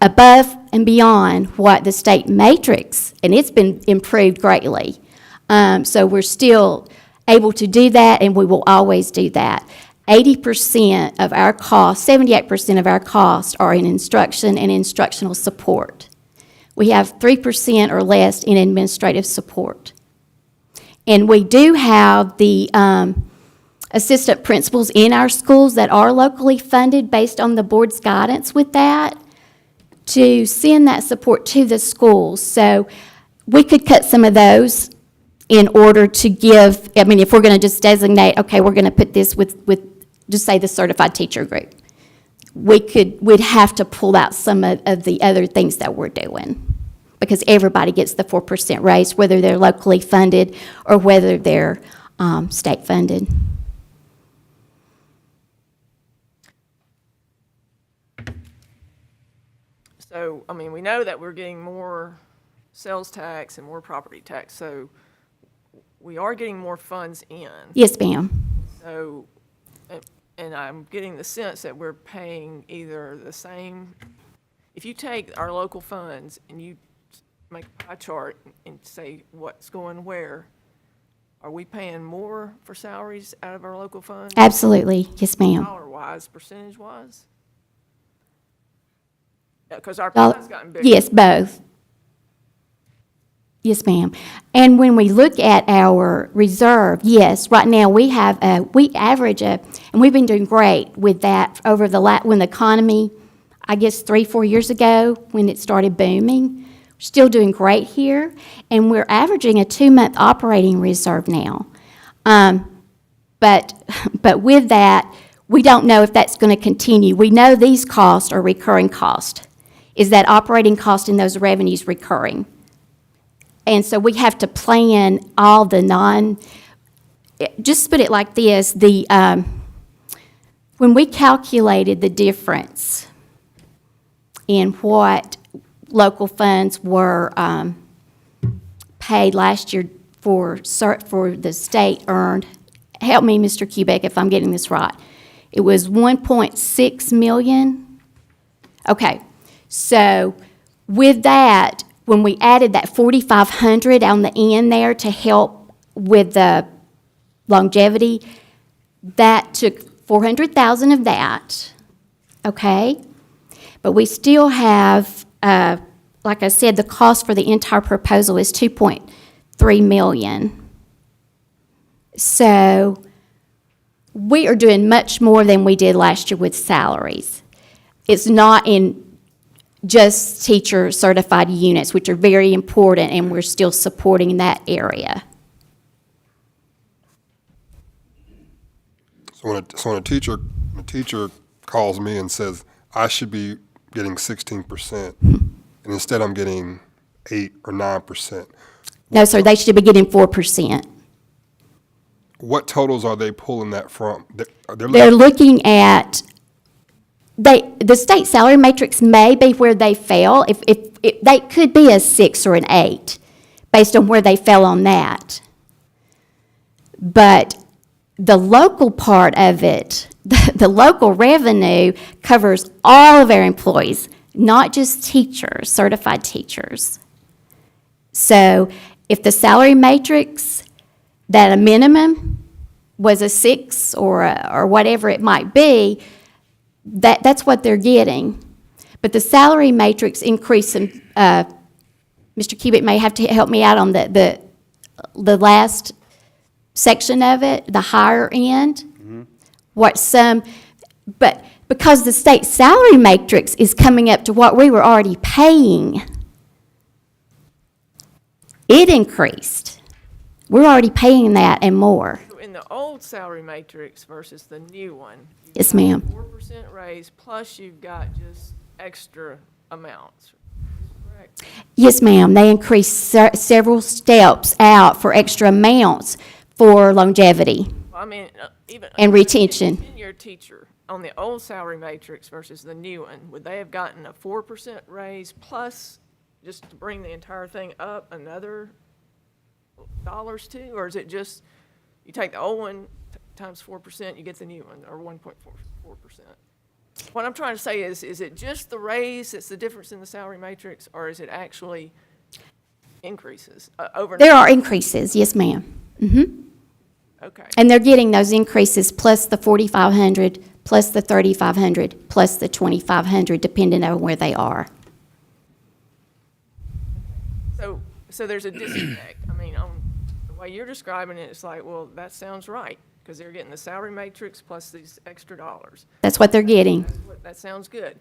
above and beyond what the state matrix, and it's been improved greatly. So we're still able to do that, and we will always do that. 80% of our costs, 78% of our costs are in instruction and instructional support. We have 3% or less in administrative support. And we do have the assistant principals in our schools that are locally funded based on the board's guidance with that to send that support to the schools. So we could cut some of those in order to give, if we're going to just designate, okay, we're going to put this with just say the certified teacher group. We'd have to pull out some of the other things that we're doing because everybody gets the 4% raise, whether they're locally funded or whether they're state funded. So, we know that we're getting more sales tax and more property tax, so we are getting more funds in. Yes, ma'am. So, and I'm getting the sense that we're paying either the same, if you take our local funds and you make a pie chart and say what's going where, are we paying more for salaries out of our local funds? Absolutely. Yes, ma'am. Dollar-wise, percentage-wise? Because our Dollar- pie's gotten bigger. Yes, both. Yes, ma'am. And when we look at our reserve, yes, right now we have we average and we've been doing great with that over when the economy, I guess 3-4 years ago, when it started booming. We're still doing great here, and we're averaging a 2-month operating reserve now. But with that, we don't know if that's going to continue. We know these costs are recurring costs. Is that operating cost and those revenues recurring? And so we have to plan all the just put it like this, when we calculated the difference in what local funds were paid last year for the state earned, help me, Mr. Kubek, if I'm getting this right. It was 1.6 million. Okay, so with that, when we added that 4,500 on the end there to help with the longevity, that took 400,000 of that, okay? But we still have, like I said, the cost for the entire proposal is 2.3 million. So we are doing much more than we did last year with salaries. It's not in just teacher certified units, which are very important, and we're still supporting that area. So when a teacher calls me and says, I should be getting 16%, and instead I'm getting 8 or 9%. No, sir, they should be getting 4%. What totals are they pulling that from? They're looking at, the state salary matrix may be where they fell. If they could be a 6 or an 8, based on where they fell on that. But the local part of it, the local revenue covers all of our employees, not just teachers, certified teachers. So if the salary matrix, that a minimum was a 6 or whatever it might be, that's what they're getting. But the salary matrix increase, and Mr. Kubik may have to help me out on the last section of it, the higher end. But because the state salary matrix is coming up to what we were already paying, it increased. We're already paying that and more. In the old salary matrix versus the new one. Yes, ma'am. 4% raise, plus you've got just extra amounts, correct? Yes, ma'am. They increased several steps out for extra amounts for longevity Well, I mean, even. and retention. Your teacher on the old salary matrix versus the new one, would they have gotten a 4% raise plus, just to bring the entire thing up, another dollars too? Or is it just, you take the old one times 4%, you get the new one, or 1.4%? What I'm trying to say is it just the raise that's the difference in the salary matrix, or is it actually increases over? There are increases, yes, ma'am. Okay. And they're getting those increases plus the 4,500, plus the 3,500, plus the 2,500, depending on where they are. So there's a disconnect. I mean, on the way you're describing it, it's like, well, that sounds right, because they're getting the salary matrix plus these extra dollars. That's what they're getting. That sounds good.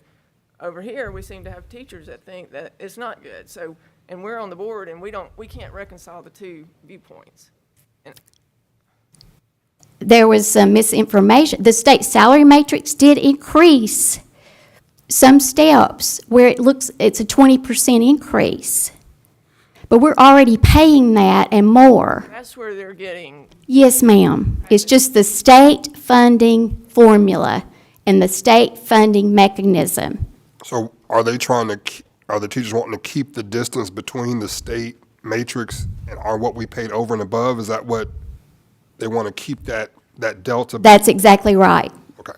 Over here, we seem to have teachers that think that it's not good. So, and we're on the board, and we can't reconcile the two viewpoints. And There was some misinformation. The state salary matrix did increase some steps where it's a 20% increase. But we're already paying that and more. that's where they're getting, Yes, ma'am. It's just the state funding formula and the state funding mechanism. So are the teachers wanting to keep the distance between the state matrix and are what we paid over and above? Is that what they want to keep that delta? That's exactly right. Okay.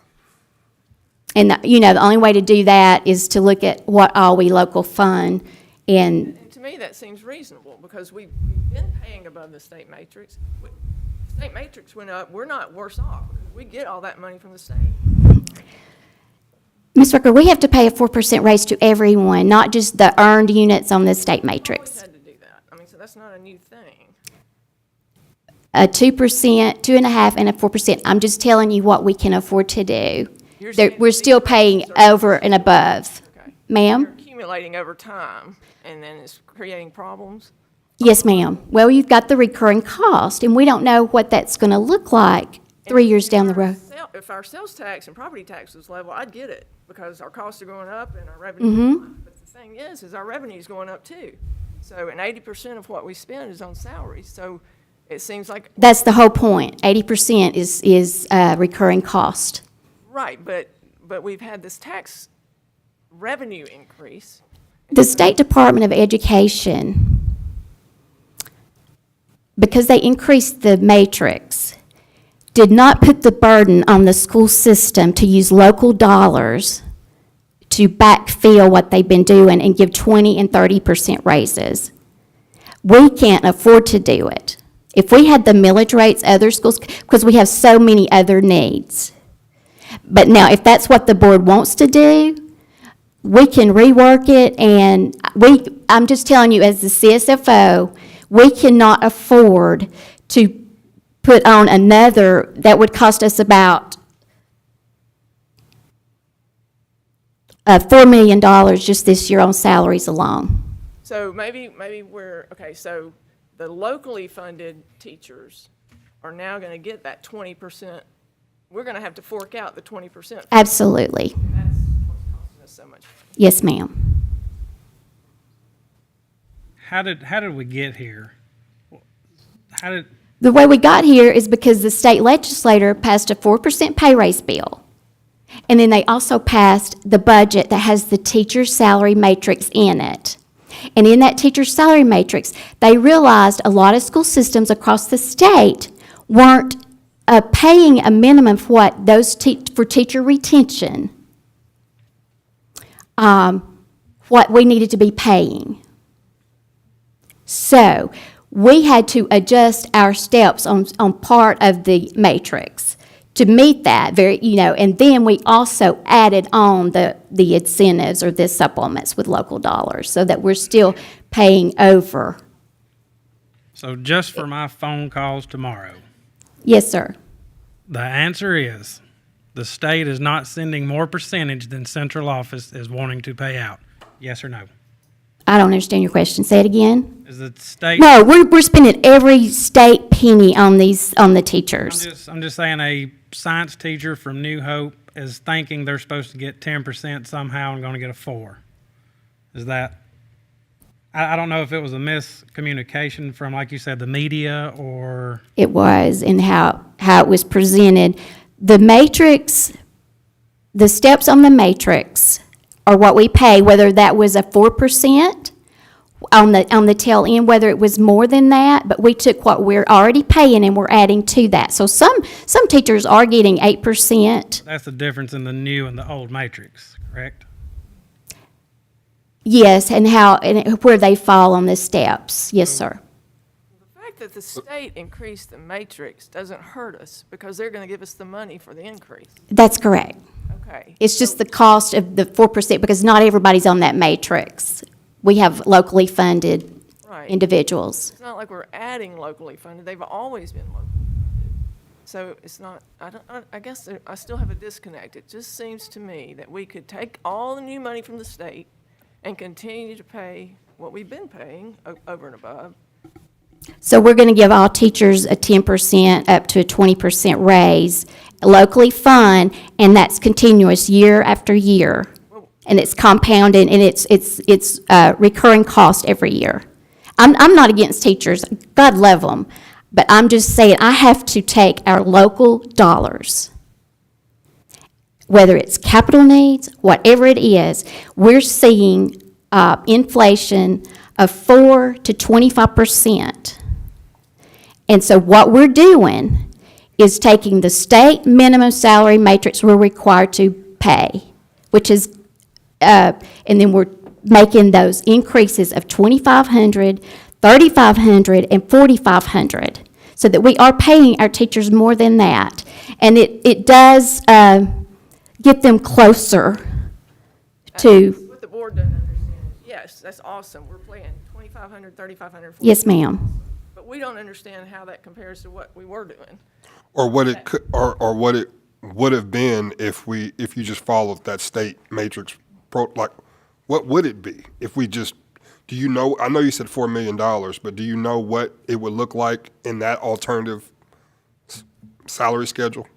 And, the only way to do that is to look at what all we local fund, and And to me, that seems reasonable, because we've been paying above the state matrix. State matrix went up, we're not worse off, because we get all that money from the state. Ms. Rucker, we have to pay a 4% raise to everyone, not just the earned units on the state We always matrix. had to do that. I mean, so that's not a new thing. A 2%, 2.5%, and a 4%. I'm just telling you what we can afford to do. You're saying We're these still paying raises are- over and above. Okay. Ma'am? They're accumulating over time, and then it's creating problems. Yes, ma'am. Well, you've got the recurring cost, and we don't know what that's going to look like 3 years down the road. If our sales tax and property tax was level, I'd get it, because our costs are going up and our revenue. But the thing is our revenue's going up too. So, and 80% of what we spend is on salaries, so it seems like, That's the whole point. 80% is recurring cost. right, but we've had this tax revenue increase. The State Department of Education, because they increased the matrix, did not put the burden on the school system to use local dollars to backfill what they've been doing and give 20 and 30% raises. We can't afford to do it. If we had the millage rates, other schools, because we have so many other needs. But now, if that's what the board wants to do, we can rework it, and I'm just telling you, as the CSFO, we cannot afford to put on another, that would cost us about $4 million just this year on salaries alone. So maybe we're, okay, so the locally funded teachers are now gonna get that 20%. We're gonna have to fork out the 20%. Absolutely. That's what's costing us so much. Yes, ma'am. How did we get here? How did, The way we got here is because the state legislature passed a 4% pay raise bill. And then they also passed the budget that has the teacher's salary matrix in it. And in that teacher's salary matrix, they realized a lot of school systems across the state weren't paying a minimum for what those for teacher retention, what we needed to be paying. So we had to adjust our steps on part of the matrix to meet that and then we also added on the incentives or the supplements with local dollars so that we're still paying over. so just for my phone calls tomorrow, Yes, sir. the answer is the state is not sending more percentage than central office is wanting to pay out. Yes or no? I don't understand your question. Say it again. Is the state? No, we're spending every state penny on the teachers. I'm just saying a science teacher from New Hope is thinking they're supposed to get 10% somehow and going to get a 4. Is that? I don't know if it was a miscommunication from, like you said, the media or. It was, and how it was presented. The matrix, the steps on the matrix are what we pay, whether that was a 4% on the tail end, whether it was more than that, but we took what we're already paying and we're adding to that. So some teachers are getting 8%. That's the difference in the new and the old matrix, correct? Yes, and where they fall on the steps. Yes, sir. The fact that the state increased the matrix doesn't hurt us, because they're gonna give us the money for the increase. That's correct. Okay. It's just the cost of the 4% because not everybody's on that matrix. We have locally funded Right. individuals. It's not like we're adding locally funded, they've always been locally funded. So it's not, I guess I still have a disconnect. It just seems to me that we could take all the new money from the state and continue to pay what we've been paying over and above. So we're going to give all teachers a 10% up to a 20% raise, locally fund, and that's continuous year after year. And it's compounded, and it's recurring cost every year. I'm not against teachers. God love them. But I'm just saying I have to take our local dollars, whether it's capital needs, whatever it is. We're seeing inflation of 4 to 25%. And so what we're doing is taking the state minimum salary matrix we're required to pay, which is, and then we're making those increases of 2,500, 3,500, and 4,500, so that we are paying our teachers more than that. And it does get them closer to, What the board doesn't understand, yes, that's awesome, we're paying 2,500, 3,500, yes, ma'am. but we don't understand how that compares to what we were doing. Or what it could, or what it would have been if you just followed that state matrix like, what would it be if we just, do you know, I know you said $4 million, but do you know what it would look like in that alternative salary schedule?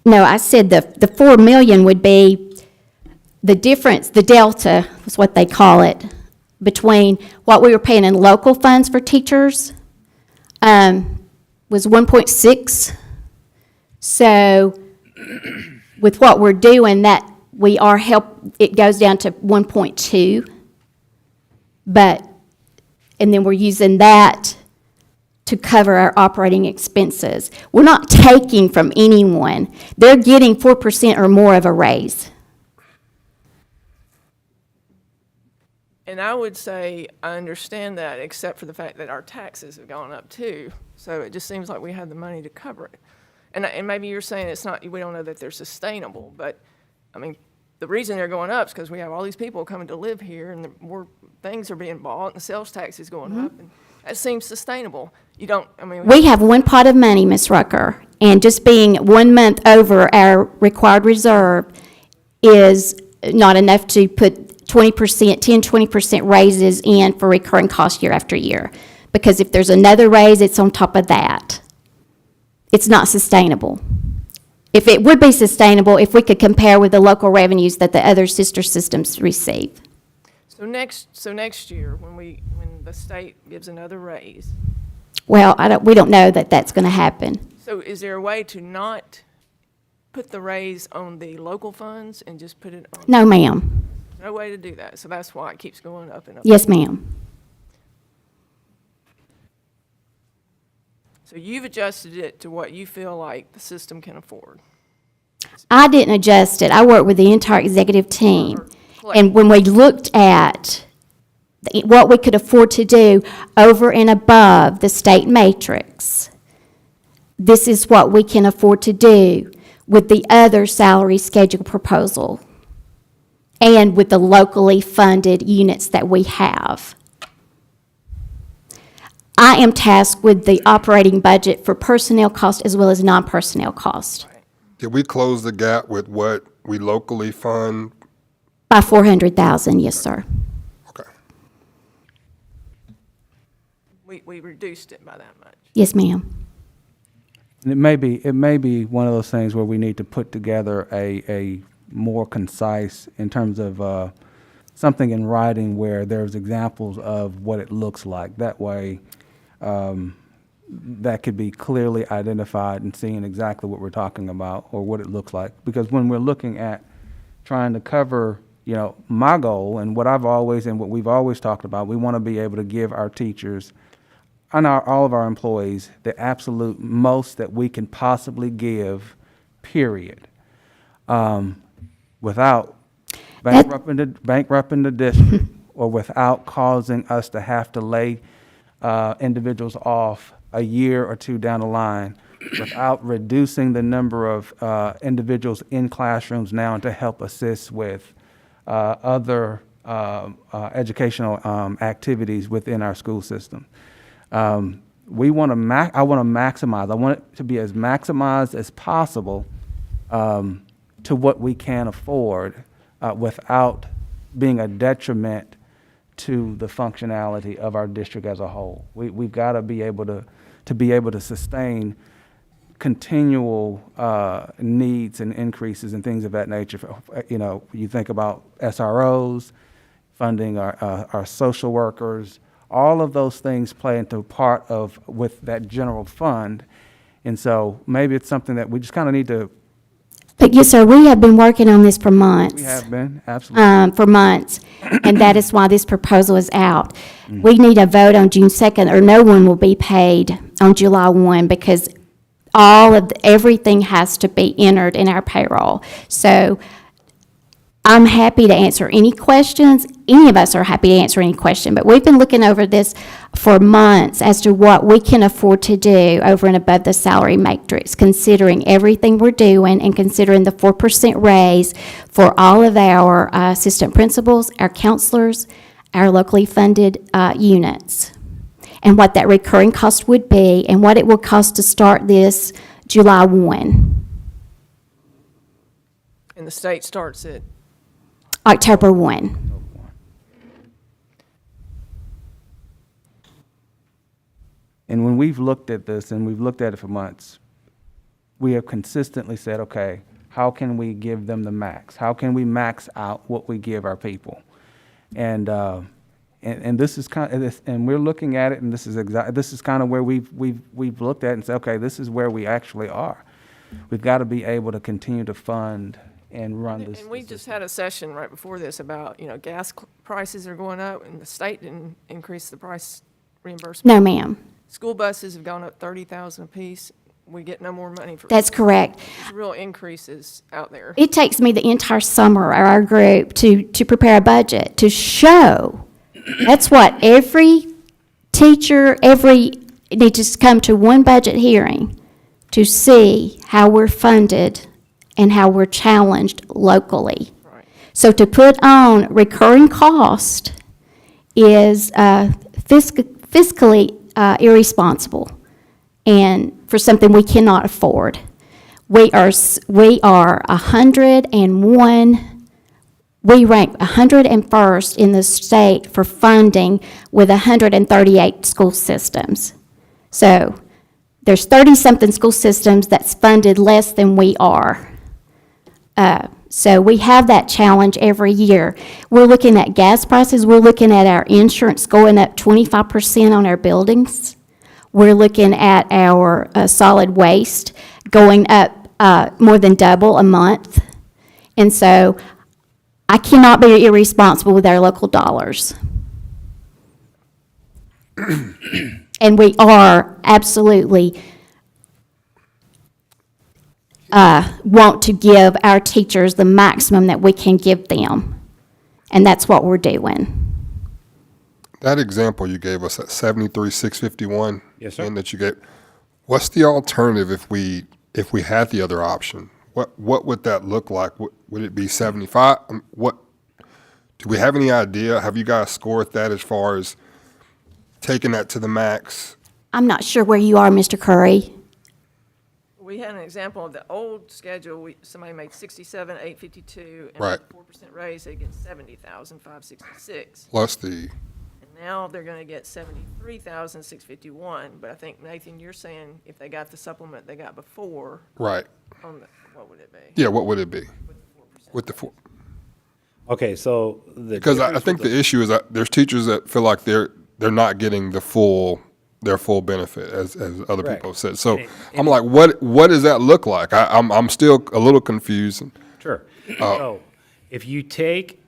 No, I said the 4 million would be the difference, the delta is what they call it, between what we were paying in local funds for teachers, was 1.6. So with what we're doing, that we are it goes down to 1.2. But, and then we're using that to cover our operating expenses. We're not taking from anyone. They're getting 4% or more of a raise. And I would say, I understand that, except for the fact that our taxes have gone up too. So it just seems like we have the money to cover it. And maybe you're saying it's not, we don't know that they're sustainable, but, I mean, the reason they're going up is because we have all these people coming to live here, and more things are being bought, and the sales tax is going up, and that seems sustainable. You don't, I mean. We have one pot of money, Ms. Rucker, and just being 1 month over our required reserve is not enough to put 20%, 10, 20% raises in for recurring costs year after year. Because if there's another raise, it's on top of that. It's not sustainable. If it would be sustainable, if we could compare with the local revenues that the other sister systems receive. So next year, when the state gives another raise, Well, we don't know that that's going to happen. so is there a way to not put the raise on the local funds and just put it on? No, ma'am. No way to do that, so that's why it keeps going up and up. Yes, ma'am. So you've adjusted it to what you feel like the system can afford. I didn't adjust it. I worked with the entire executive team. Or And when we looked at what we could afford to do over and above the state matrix, this is what we can afford to do with the other salary schedule proposal and with the locally funded units that we have. I am tasked with the operating budget for personnel cost as well as non-personnel cost Did we close the gap with what we locally fund? by 400,000, yes, sir. Okay. we reduced it by that much. Yes, ma'am. And it may be one of those things where we need to put together a more concise in terms of something in writing where there's examples of what it looks like. That way, that could be clearly identified and seeing exactly what we're talking about or what it looks like. Because when we're looking at trying to cover, my goal and what I've always and what we've always talked about, we want to be able to give our teachers and all of our employees the absolute most that we can possibly give, period, without bankrupting the district or without causing us to have to lay individuals off a year or two down the line, without reducing the number of individuals in classrooms now to help assist with other educational activities within our school system. I want to maximize. I want it to be as maximized as possible to what we can afford without being a detriment to the functionality of our district as a whole. We've got to be able to sustain continual needs and increases and things of that nature. You think about SROs, funding our social workers, all of those things play into part of with that general fund. And so maybe it's something that we just kind of need to Yes, sir, we have been working on this for months. We have been, absolutely. For months, and that is why this proposal is out. We need a vote on June 2nd, or no one will be paid on July 1, because everything has to be entered in our payroll. So I'm happy to answer any questions. Any of us are happy to answer any question, but we've been looking over this for months as to what we can afford to do over and above the salary matrix, considering everything we're doing and considering the 4% raise for all of our assistant principals, our counselors, our locally funded units, and what that recurring cost would be and what it will cost to start this July 1, And the state starts at, October 1. And when we've looked at this, and we've looked at it for months, we have consistently said, okay, how can we give them the max? How can we max out what we give our people? And this is kind of, and we're looking at it, and this is kind of where we've looked at it and said, okay, this is where we actually are. We've got to be able to continue to fund and run this. and we just had a session right before this about, gas prices are going up, and the state didn't increase the price reimbursement. No, ma'am. School buses have gone up 30,000 apiece. We get no more money for. That's correct. There's real increases out there. It takes me the entire summer, or our group, to prepare a budget, to show. That's what every teacher, needs to come to one budget hearing to see how we're funded and how we're challenged locally. Right. So to put on recurring cost is fiscally irresponsible and for something we cannot afford. We are 101, we rank 101st in the state for funding with 138 school systems. So there's 30-something school systems that's funded less than we are. So we have that challenge every year. We're looking at gas prices. We're looking at our insurance going up 25% on our buildings. We're looking at our solid waste going up more than double a month. And so I cannot be irresponsible with our local dollars. And we are absolutely want to give our teachers the maximum that we can give them. And that's what we're doing. That example you gave us at 73,651. Yes, sir. And that you gave, what's the alternative if we had the other option? What would that look like? Would it be 75? Do we have any idea? Have you guys scored that as far as taking that to the max? I'm not sure where you are, Mr. Curry. We had an example of the old schedule. Somebody made 67,852, and Right. with 4% raise, they get 70,566. Plus And now they're going to get 73,651. But I think, Nathan, you're saying if they got the supplement they got before, right. what would it be? Yeah, what would it be? With the 4. Okay, so Because I think the issue is that there's teachers that feel like they're not getting their full benefit, as other Correct. people have said. So I'm like, what does that look like? I'm still a little confused. Sure. So if you take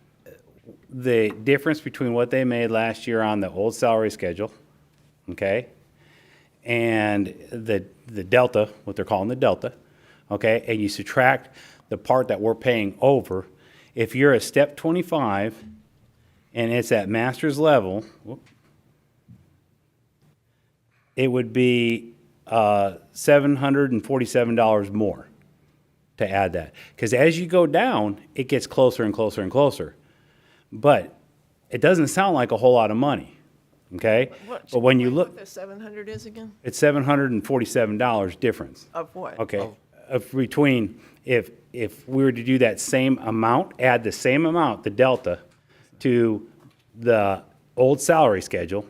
the difference between what they made last year on the old salary schedule, okay, and the delta, what they're calling the delta, okay, and you subtract the part that we're paying over, if you're a step 25 and it's at master's level, it would be $747 more to add that. Because as you go down, it gets closer and closer and closer. But it doesn't sound like a whole lot of money, okay? But when you look, What the 700 is again? it's $747 difference. Of what? Okay, between, if we were to do that same amount, add the same amount, the delta, to the old salary schedule,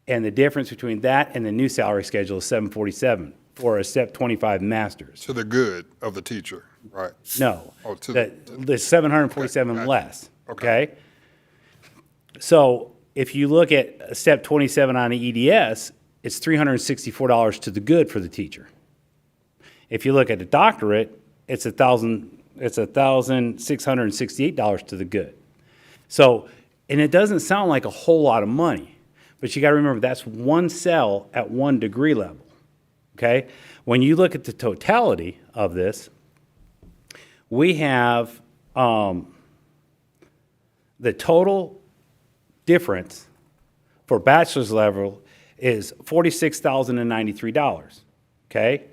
and the difference between that and the new salary schedule is $747 for a step 25 masters. To the good of the teacher, right? No, Oh, to the $747 Okay, gotcha. less, Okay. okay? So if you look at a step 27 on the EDS, it's $364 to the good for the teacher. If you look at the doctorate, it's $1,668 to the good. So, and it doesn't sound like a whole lot of money, but you got to remember that's one cell at one degree level. Okay? When you look at the totality of this, we have the total difference for bachelor's level is $46,093. Okay?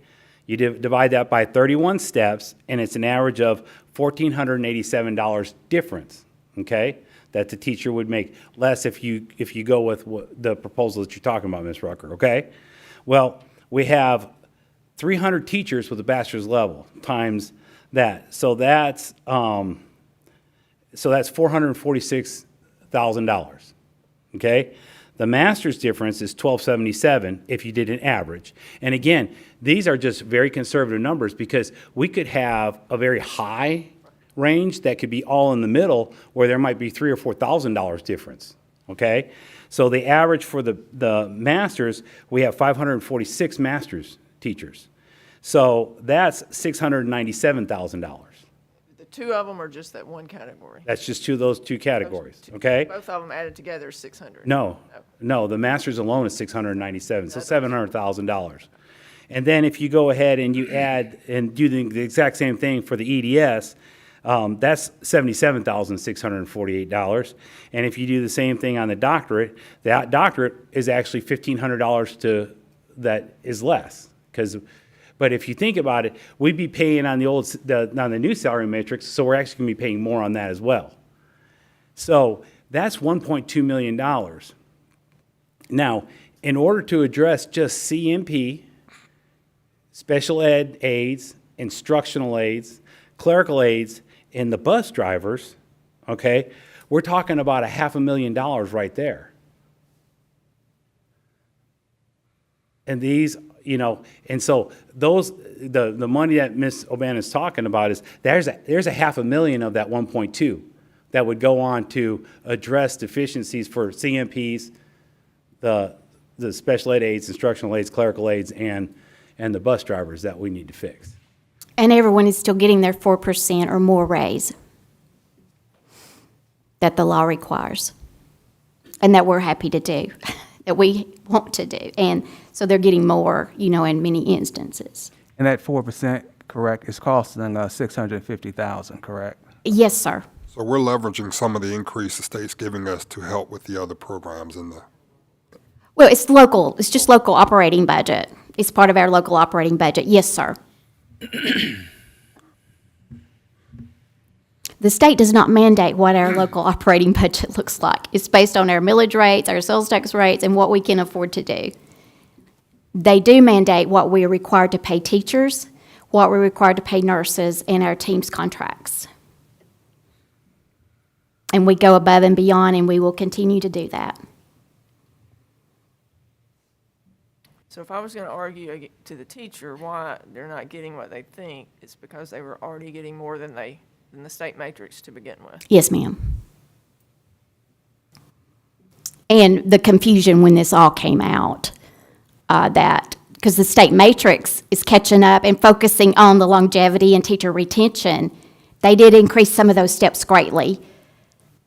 You divide that by 31 steps, and it's an average of $1,487 difference. Okay? That the teacher would make less if you go with the proposal that you're talking about, Ms. Rucker. Okay? Well, we have 300 teachers with a bachelor's level times that. So that's $446,000. Okay? The master's difference is $1,277 if you did an average. And again, these are just very conservative numbers because we could have a very high range that could be all in the middle where there might be $3,000 or $4,000 difference. Okay? So the average for the masters, we have 546 master's teachers. So that's $697,000. The two of them are just that one category. That's just those two categories. Okay? Both of them added together is 600. No, the masters alone is $697, so $700,000. And then if you go ahead and you add and do the exact same thing for the EDS, that's $77,648. And if you do the same thing on the doctorate, that doctorate is actually $1,500 that is less. But if you think about it, we'd be paying on the new salary matrix, so we're actually going to be paying more on that as well. So that's $1.2 million. Now, in order to address just CMP, special ed aides, instructional aides, clerical aides, and the bus drivers, okay, we're talking about $500,000 right there. And these, and so those, the money that Ms. O'Bannon is talking about is, there's $500,000 of that 1.2 that would go on to address deficiencies for CMPs, the special ed aides, instructional aides, clerical aides, and the bus drivers that we need to fix. And everyone is still getting their 4% or more raise that the law requires, and that we're happy to do, that we want to do. And so they're getting more, in many instances. And that 4%, correct, is costing us $650,000, correct? Yes, sir. So we're leveraging some of the increase the state's giving us to help with the other programs in the. Well, it's local. It's just local operating budget. It's part of our local operating budget. Yes, sir. The state does not mandate what our local operating budget looks like. It's based on our millage rates, our sales tax rates, and what we can afford to do. They do mandate what we are required to pay teachers, what we're required to pay nurses, and our team's contracts. And we go above and beyond, and we will continue to do that. So if I was going to argue to the teacher why they're not getting what they think, it's because they were already getting more than the state matrix to begin with. Yes, ma'am. And the confusion when this all came out, because the state matrix is catching up and focusing on the longevity and teacher retention, they did increase some of those steps greatly,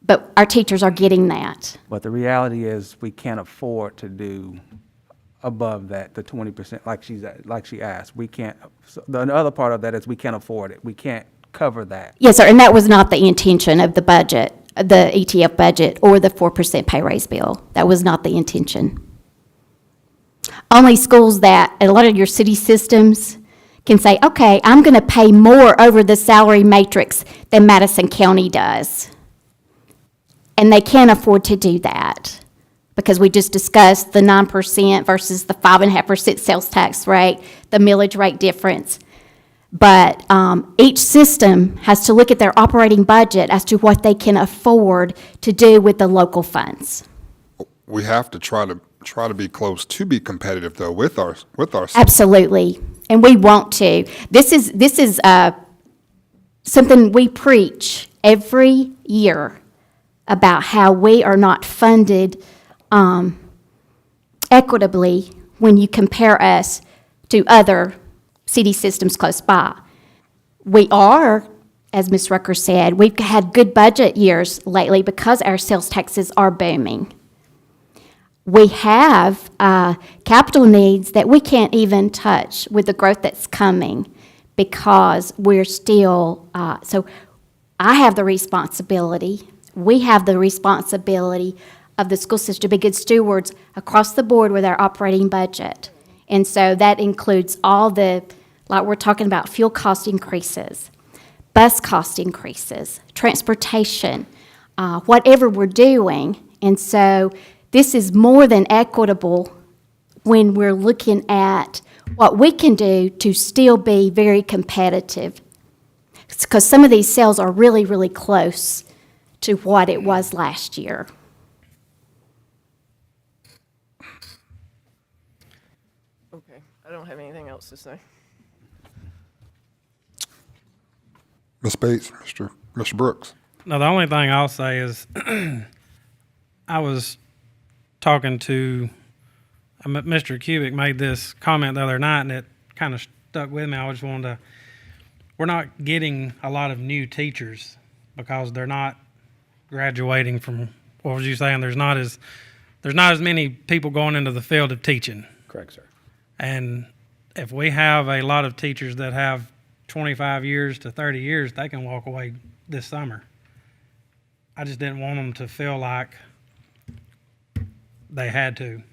but our teachers are getting that. But the reality is, we can't afford to do above that, the 20%, like she asked. We can't, so the other part of that is we can't afford it. We can't cover that. Yes, sir, and that was not the intention of the budget, the ETF budget, or the 4% pay raise bill. That was not the intention. Only schools that, a lot of your city systems can say, okay, I'm going to pay more over the salary matrix than Madison County does. And they can't afford to do that because we just discussed the 9% versus the 5.5% sales tax rate, the millage rate difference. But each system has to look at their operating budget as to what they can afford to do with the local funds. We have to try to be close to be competitive though with our. Absolutely, and we want to. This is something we preach every year about how we are not funded equitably when you compare us to other city systems close by. We are, as Ms. Rucker said, we've had good budget years lately because our sales taxes are booming. We have capital needs that we can't even touch with the growth that's coming because we're still, so I have the responsibility, we have the responsibility of the school system to be good stewards across the board with our operating budget. And so that includes all the, like we're talking about, fuel cost increases, bus cost increases, transportation, whatever we're doing. And so this is more than equitable when we're looking at what we can do to still be very competitive. Because some of these sales are really, really close to what it was last year. Okay, I don't have anything else to say. Ms. Bates, Mr. Brooks. No, the only thing I'll say is I was talking to Mr. Cubic made this comment the other night, and it kind of stuck with me. I just wanted to, we're not getting a lot of new teachers because they're not graduating from, what was you saying? There's not as many people going into the field of teaching. Correct, sir. And if we have a lot of teachers that have 25 years to 30 years, they can walk away this summer. I just didn't want them to feel like they had to.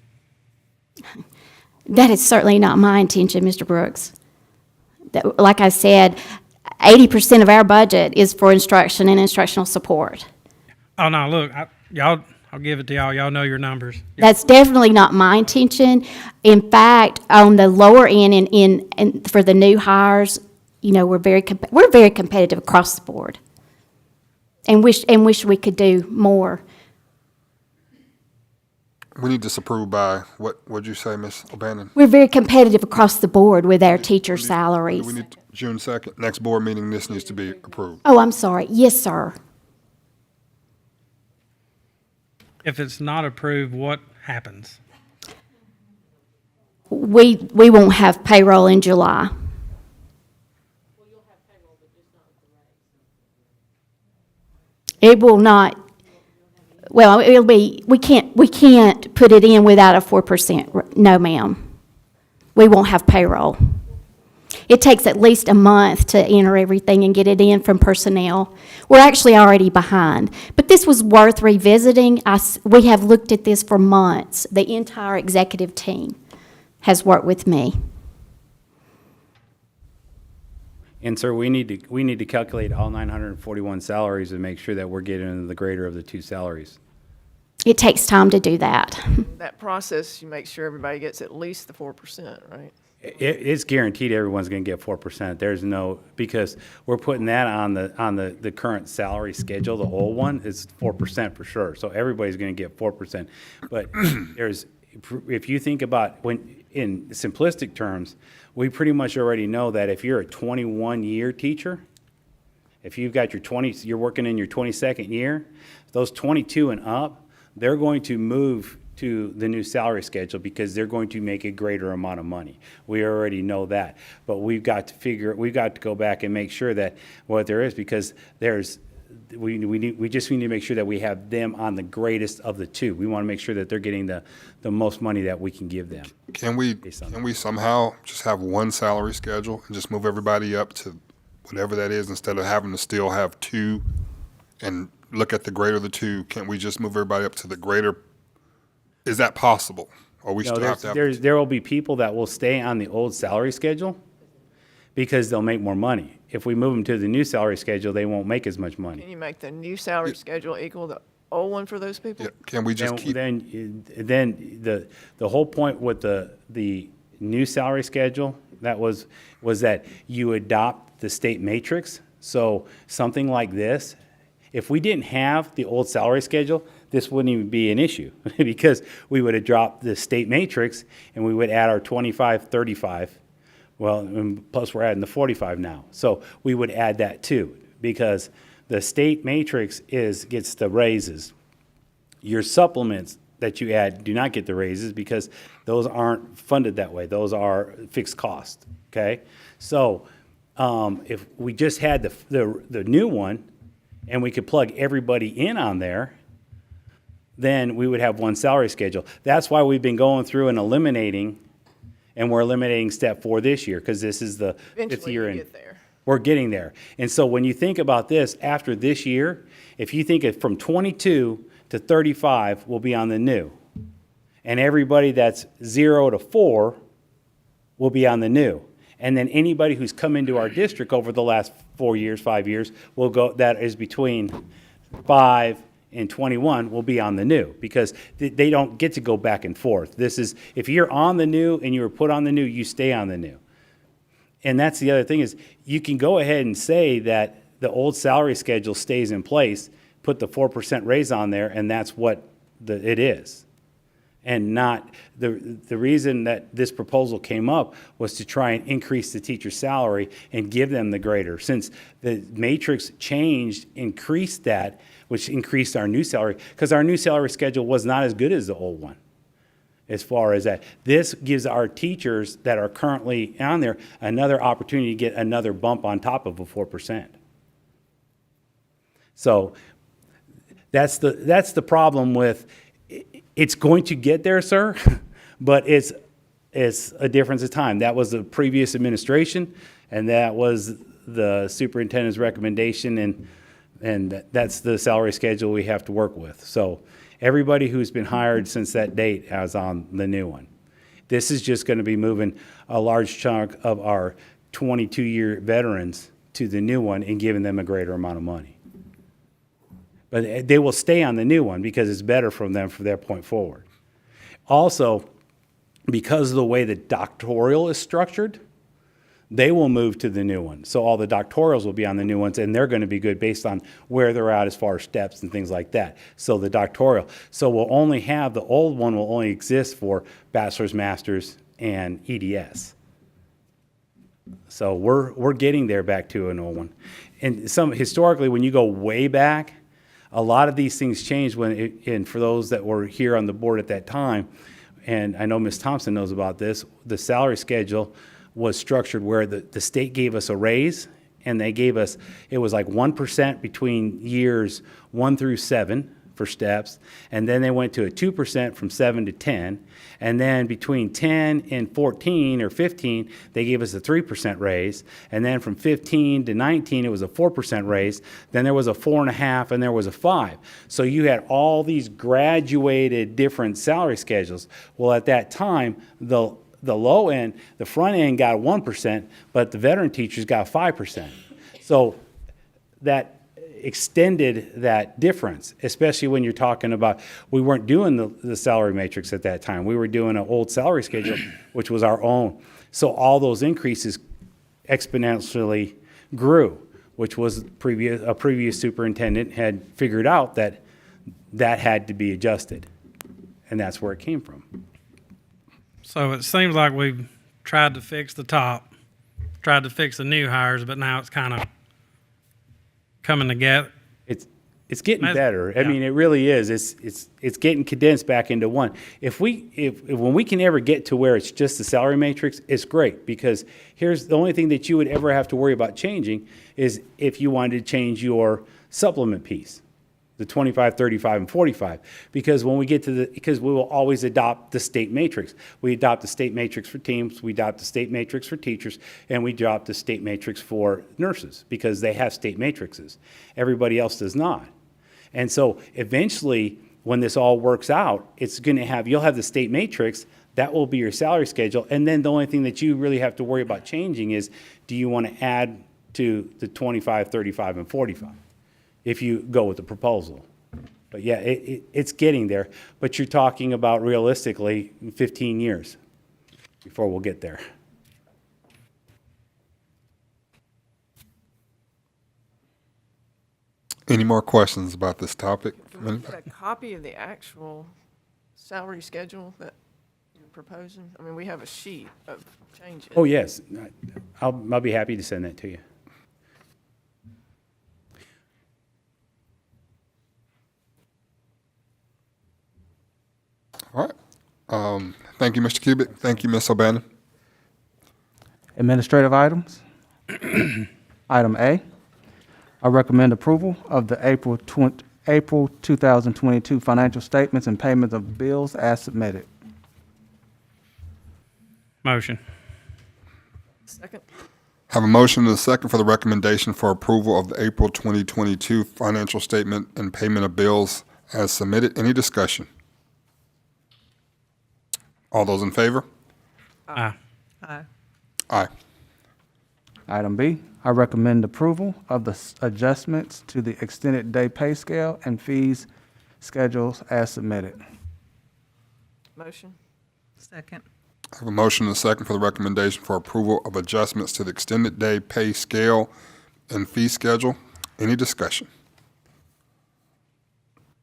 That is certainly not my intention, Mr. Brooks. Like I said, 80% of our budget is for instruction and instructional support. Oh, no, look, I'll give it to y'all. Y'all know your numbers. That's definitely not my intention. In fact, on the lower end and for the new hires, you know, we're very competitive across the board. And wish we could do more. We need this approved by, what'd you say, Ms. O'Bannon? We're very competitive across the board with our teacher salaries. We need June 2nd, next board meeting, this needs to be approved. Oh, I'm sorry. Yes, sir. If it's not approved, what happens? We won't have payroll in July. It will not, well, it'll be, we can't put it in without a 4%. No, ma'am. We won't have payroll. It takes at least a month to enter everything and get it in from personnel. We're actually already behind. But this was worth revisiting. We have looked at this for months. The entire executive team has worked with me. And sir, we need to calculate all 941 salaries and make sure that we're getting the greater of the two salaries. It takes time to do that. That process, you make sure everybody gets at least the 4%, right? It's guaranteed everyone's going to get 4%. There's no, because we're putting that on the current salary schedule. The old one is 4% for sure. So everybody's going to get 4%. But if you think about in simplistic terms, we pretty much already know that if you're a 21-year teacher, if you've got you're working in your 22nd year, those 22 and up, they're going to move to the new salary schedule because they're going to make a greater amount of money. We already know that. But we've got to go back and make sure that what there is, because we just need to make sure that we have them on the greatest of the two. We want to make sure that they're getting the most money that we can give them. Can we somehow just have one salary schedule and just move everybody up to whatever that is instead of having to still have two and look at the greater of the two? Can't we just move everybody up to the greater? Is that possible? Or we still have to have? There will be people that will stay on the old salary schedule because they'll make more money. If we move them to the new salary schedule, they won't make as much money. Can you make the new salary schedule equal the old one for those people? Yeah, can we just keep? Then the whole point with the new salary schedule was that you adopt the state matrix. So something like this, if we didn't have the old salary schedule, this wouldn't even be an issue because we would have dropped the state matrix and we would add our 25, 35. Well, and plus we're adding the 45 now. So we would add that too because the state matrix gets the raises. Your supplements that you add do not get the raises because those aren't funded that way. Those are fixed cost, okay? So if we just had the new one and we could plug everybody in on there, then we would have one salary schedule. That's why we've been going through and eliminating, and we're eliminating step 4 this year, because this is the fifth Eventually year you in. get there. We're getting there. And so when you think about this, after this year, if you think of from 22 to 35 will be on the new. And everybody that's 0 to 4 will be on the new. And then anybody who's come into our district over the last 4 years, 5 years, will go, that is between 5 and 21 will be on the new, because they don't get to go back and forth. This is, if you're on the new and you were put on the new, you stay on the new. And that's the other thing, is you can go ahead and say that the old salary schedule stays in place, put the 4% raise on there, and that's what it is. And not, the reason that this proposal came up was to try and increase the teacher's salary and give them the greater. Since the matrix changed, increased that, which increased our new salary, because our new salary schedule was not as good as the old one. As far as that, this gives our teachers that are currently on there another opportunity to get another bump on top of a 4%. So that's the problem with, it's going to get there, sir, but it's a difference of time. That was the previous administration, and that was the superintendent's recommendation, and that's the salary schedule we have to work with. So everybody who's been hired since that date is on the new one. This is just going to be moving a large chunk of our 22-year veterans to the new one and giving them a greater amount of money. But they will stay on the new one because it's better from them from that point forward. Also, because of the way the doctoral is structured, they will move to the new one. So all the doctorals will be on the new ones, and they're going to be good based on where they're at as far as steps and things like that. So the doctoral. So we'll only have, the old one will only exist for bachelor's, master's, and EDS. So we're getting there back to an old one. And historically, when you go way back, a lot of these things changed and for those that were here on the board at that time, and I know Ms. Thompson knows about this, the salary schedule was structured where the state gave us a raise, and they gave us, it was like 1% between years 1 through 7 for steps, and then they went to a 2% from 7 to 10, and then between 10 and 14 or 15, they gave us a 3% raise, and then from 15 to 19, it was a 4% raise, then there was a 4.5, and there was a 5. So you had all these graduated different salary schedules. Well, at that time, the low end, the front end got 1%, but the veteran teachers got 5%. So that extended that difference, especially when you're talking about, we weren't doing the salary matrix at that time. We were doing an old salary schedule, which was our own. So all those increases exponentially grew, which was a previous superintendent had figured out that had to be adjusted. And that's where it came from. So it seems like we've tried to fix the top, tried to fix the new hires, but now it's kind of coming together. It's getting better. I Yeah. mean, it really is. It's getting condensed back into one. If when we can ever get to where it's just the salary matrix, it's great, because here's the only thing that you would ever have to worry about changing is if you wanted to change your supplement piece, the 25, 35, and 45, because when we get to because we will always adopt the state matrix. We adopt the state matrix for teams, we adopt the state matrix for teachers, and we adopt the state matrix for nurses, because they have state matrices. Everybody else does not. And so eventually, when this all works out, you'll have the state matrix, that will be your salary schedule, and then the only thing that you really have to worry about changing is, do you want to add to the 25, 35, and 45? If you go with the proposal. But yeah, it's getting there. But you're talking about realistically 15 years before we'll get there. Any more questions about this topic? Can we get a copy of the actual salary schedule that you're proposing? I mean, we have a sheet of changes. Oh, yes. I'll be happy to send that to you. All right. Thank you, Mr. Cubic. Thank you, Ms. O'Bannon. Administrative items? Item A, I recommend approval of the April 2022 financial statements and payments of bills as submitted. Motion. Second. Have a motion and a second for the recommendation for approval of the April 2022 financial statement and payment of bills as submitted. Any discussion? All those in favor? Aye. Aye. Aye. Item B, I recommend approval of the adjustments to the extended day pay scale and fees schedules as submitted. Motion. Second. I have a motion and a second for the recommendation for approval of adjustments to the extended day pay scale and fee schedule. Any discussion?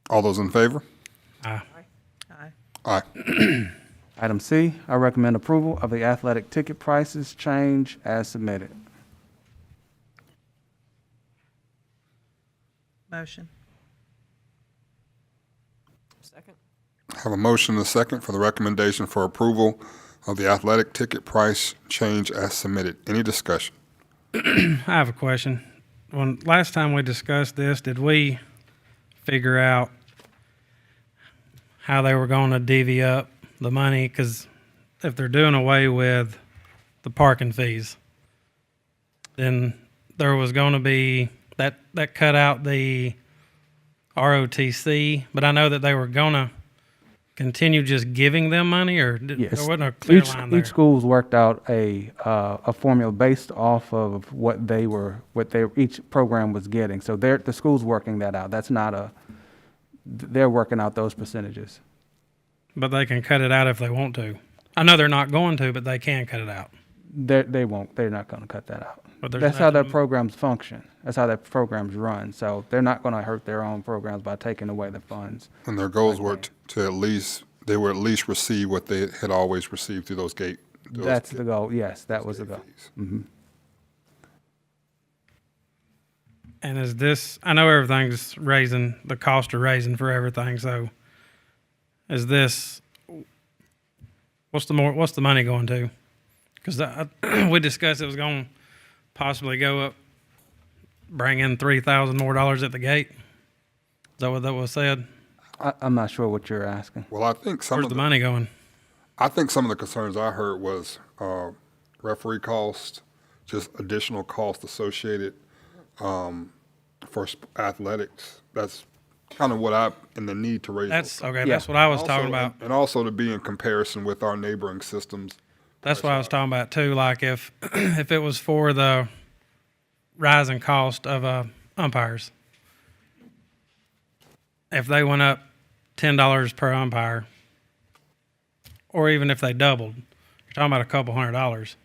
All those in favor? Aye. Aye. Aye. Item C, I recommend approval of the athletic ticket prices change as submitted. Motion. Second. I have a motion and a second for the recommendation for approval of the athletic ticket price change as submitted. Any discussion? I have a question. When last time we discussed this, did we figure out how they were going to divvy up the money? Because if they're doing away with the parking fees, then there was going to be that cut out the ROTC. But I know that they were going to continue just giving them money, or Yes. there wasn't a clear line there. Each school's worked out a formula based off of what each program was getting. So the school's working that out. That's not they're working out those percentages. But they can cut it out if they want to. I know they're not going to, but they can cut it out. They won't. They're not going to cut that out. But there's That's how their nothing- programs function. That's how their programs run. So they're not going to hurt their own programs by taking away the funds. And their goals were to at least receive what they had always received through those gate. That's the goal. Yes, that was the goal. And is this, I know everything's raising, the cost of raising for everything, so is this, what's the money going to? Because we discussed it was going to possibly go up, bring in $3,000 more at the gate. Is that what that was said? I'm not sure what you're asking. Well, I think Where's the money going? I think some of the concerns I heard was referee cost, just additional cost associated for athletics. That's kind of what in the need to raise. That's, those. okay, Yeah. that's what I was Also- talking about. And also to be in comparison with our neighboring systems. That's what I was talking about too. Like if if it was for the rising cost of umpires, if they went up $10 per umpire, or even if they doubled, you're talking about a couple $100.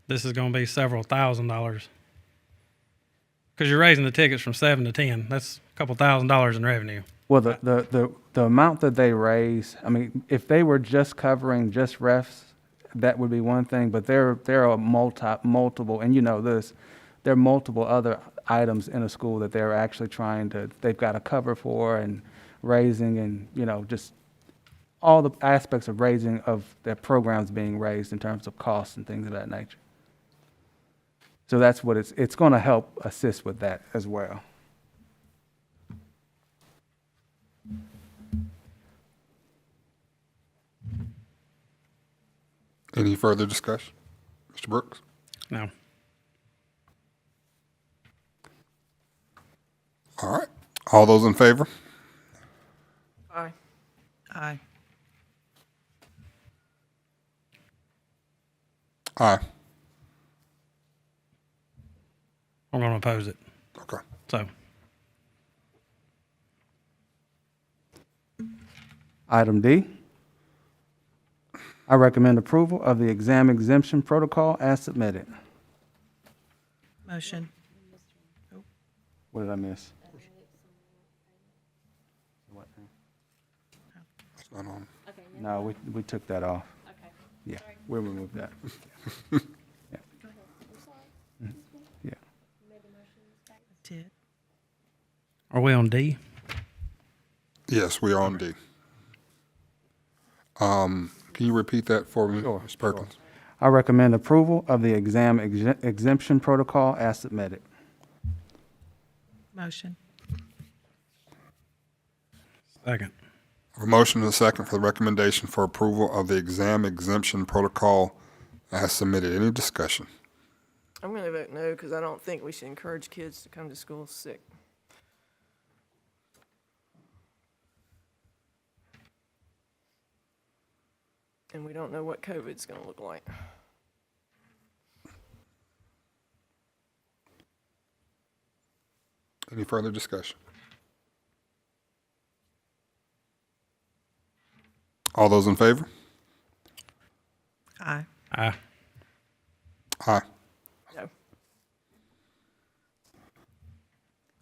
This is going to be several $1,000s because you're raising the tickets from 7 to 10. That's a couple $1,000s in revenue. Well, the amount that they raise, I mean, if they were just covering just refs, that would be one thing, but there are multiple, and you know this, there are multiple other items in a school that they're actually they've got to cover for and raising and, you know, just all the aspects of raising of their programs being raised in terms of costs and things of that nature. So that's what it's going to help assist with that as well. Any further discussion? Mr. Brooks? No. All right. All those in favor? Aye. Aye. Aye. I'm going to oppose it. Okay. So Item D, I recommend approval of the exam exemption protocol as submitted. Motion. What did I miss? It's not on. No, we took that off. Okay. Yeah, we removed that. Yeah. Yeah. Did. are we on D? Yes, we are on D. Can you repeat that for me, Sure, Ms. Perkins? I recommend approval of the exam exemption protocol as submitted. Motion. Second. I have a motion and a second for the recommendation for approval of the exam exemption protocol as submitted. Any discussion? I'm going to vote no because I don't think we should encourage kids to come to school sick. And we don't know what COVID's going to look like. Any further discussion? All those in favor? Aye. Aye. Aye. No.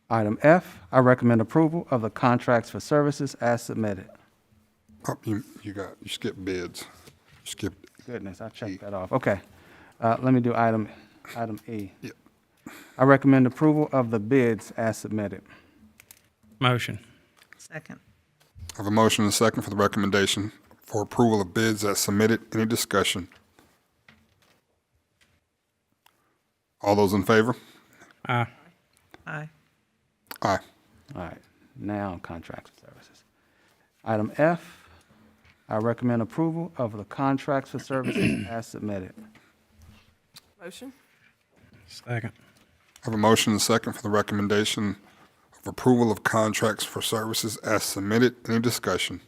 Item F, I recommend approval of the contracts for services as submitted. Oh, you skipped bids. You skipped, Goodness, I checked that off. Okay. Let me do item E. Yep. I recommend approval of the bids as submitted. Motion. Second. I have a motion and a second for the recommendation for approval of bids as submitted. Any discussion? All those in favor? Aye. Aye. Aye. All right, now contracts for services. Item F, I recommend approval of the contracts for services as submitted. Motion? Second. I have a motion and a second for the recommendation of approval of contracts for services as submitted. Any discussion?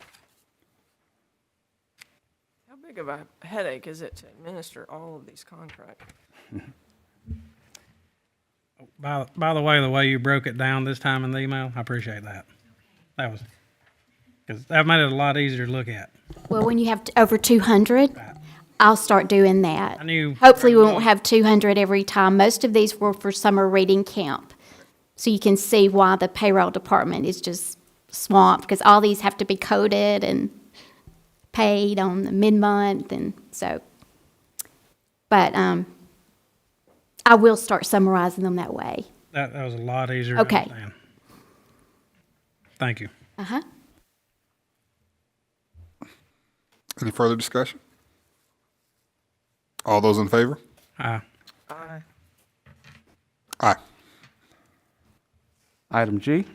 How big of a headache is it to administer all of these contracts? By the way you broke it down this time in the email, I appreciate that. Because that made it a lot easier to look at. Well, when you have over 200, I'll start doing that. I knew. Hopefully, we won't have 200 every time. Most of these were for summer reading camp. So you can see why the payroll department is just swamped, because all these have to be coded and paid on the mid-month, and so. But I will start summarizing them that way. That was a lot easier to Okay. understand. Thank you. Uh-huh. Any further discussion? All those in favor? Aye. Aye. Aye. Item G,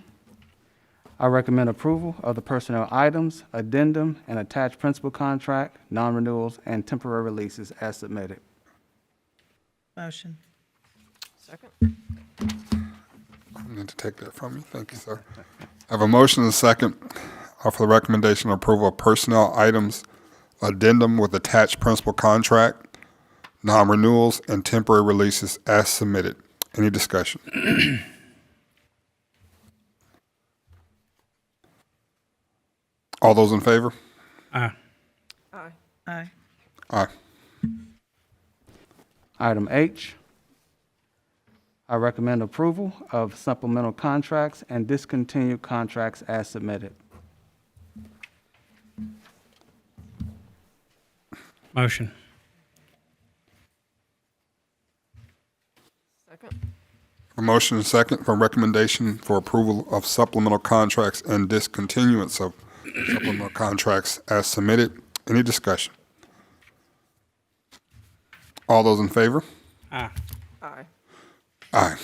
I recommend approval of the personnel items, addendum, and attached principal contract, non-renewals, and temporary releases as submitted. Motion. Second? I need to take that from you. Thank you, sir. I have a motion and a second for the recommendation of approval of personnel items, addendum with attached principal contract, non-renewals, and temporary releases as submitted. Any discussion? All those in favor? Aye. Aye. Aye. Aye. Item H, I recommend approval of supplemental contracts and discontinued contracts as submitted. Motion. Second? A motion and second for recommendation for approval of supplemental contracts and discontinuance of supplemental contracts as submitted. Any discussion? All those in favor? Aye. Aye. Aye.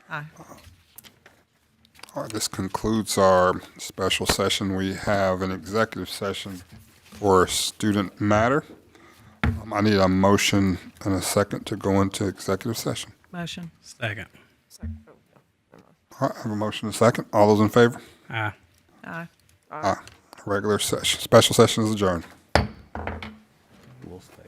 Aye. All right, this concludes our special session. We have an executive session for student matter. I need a motion and a second to go into executive session. Motion. Second. Second. Oh, no. Never mind. All right, I have a motion and a second. All those in favor? Aye. Aye. Aye. Regular session, special session is adjourned. We'll stay.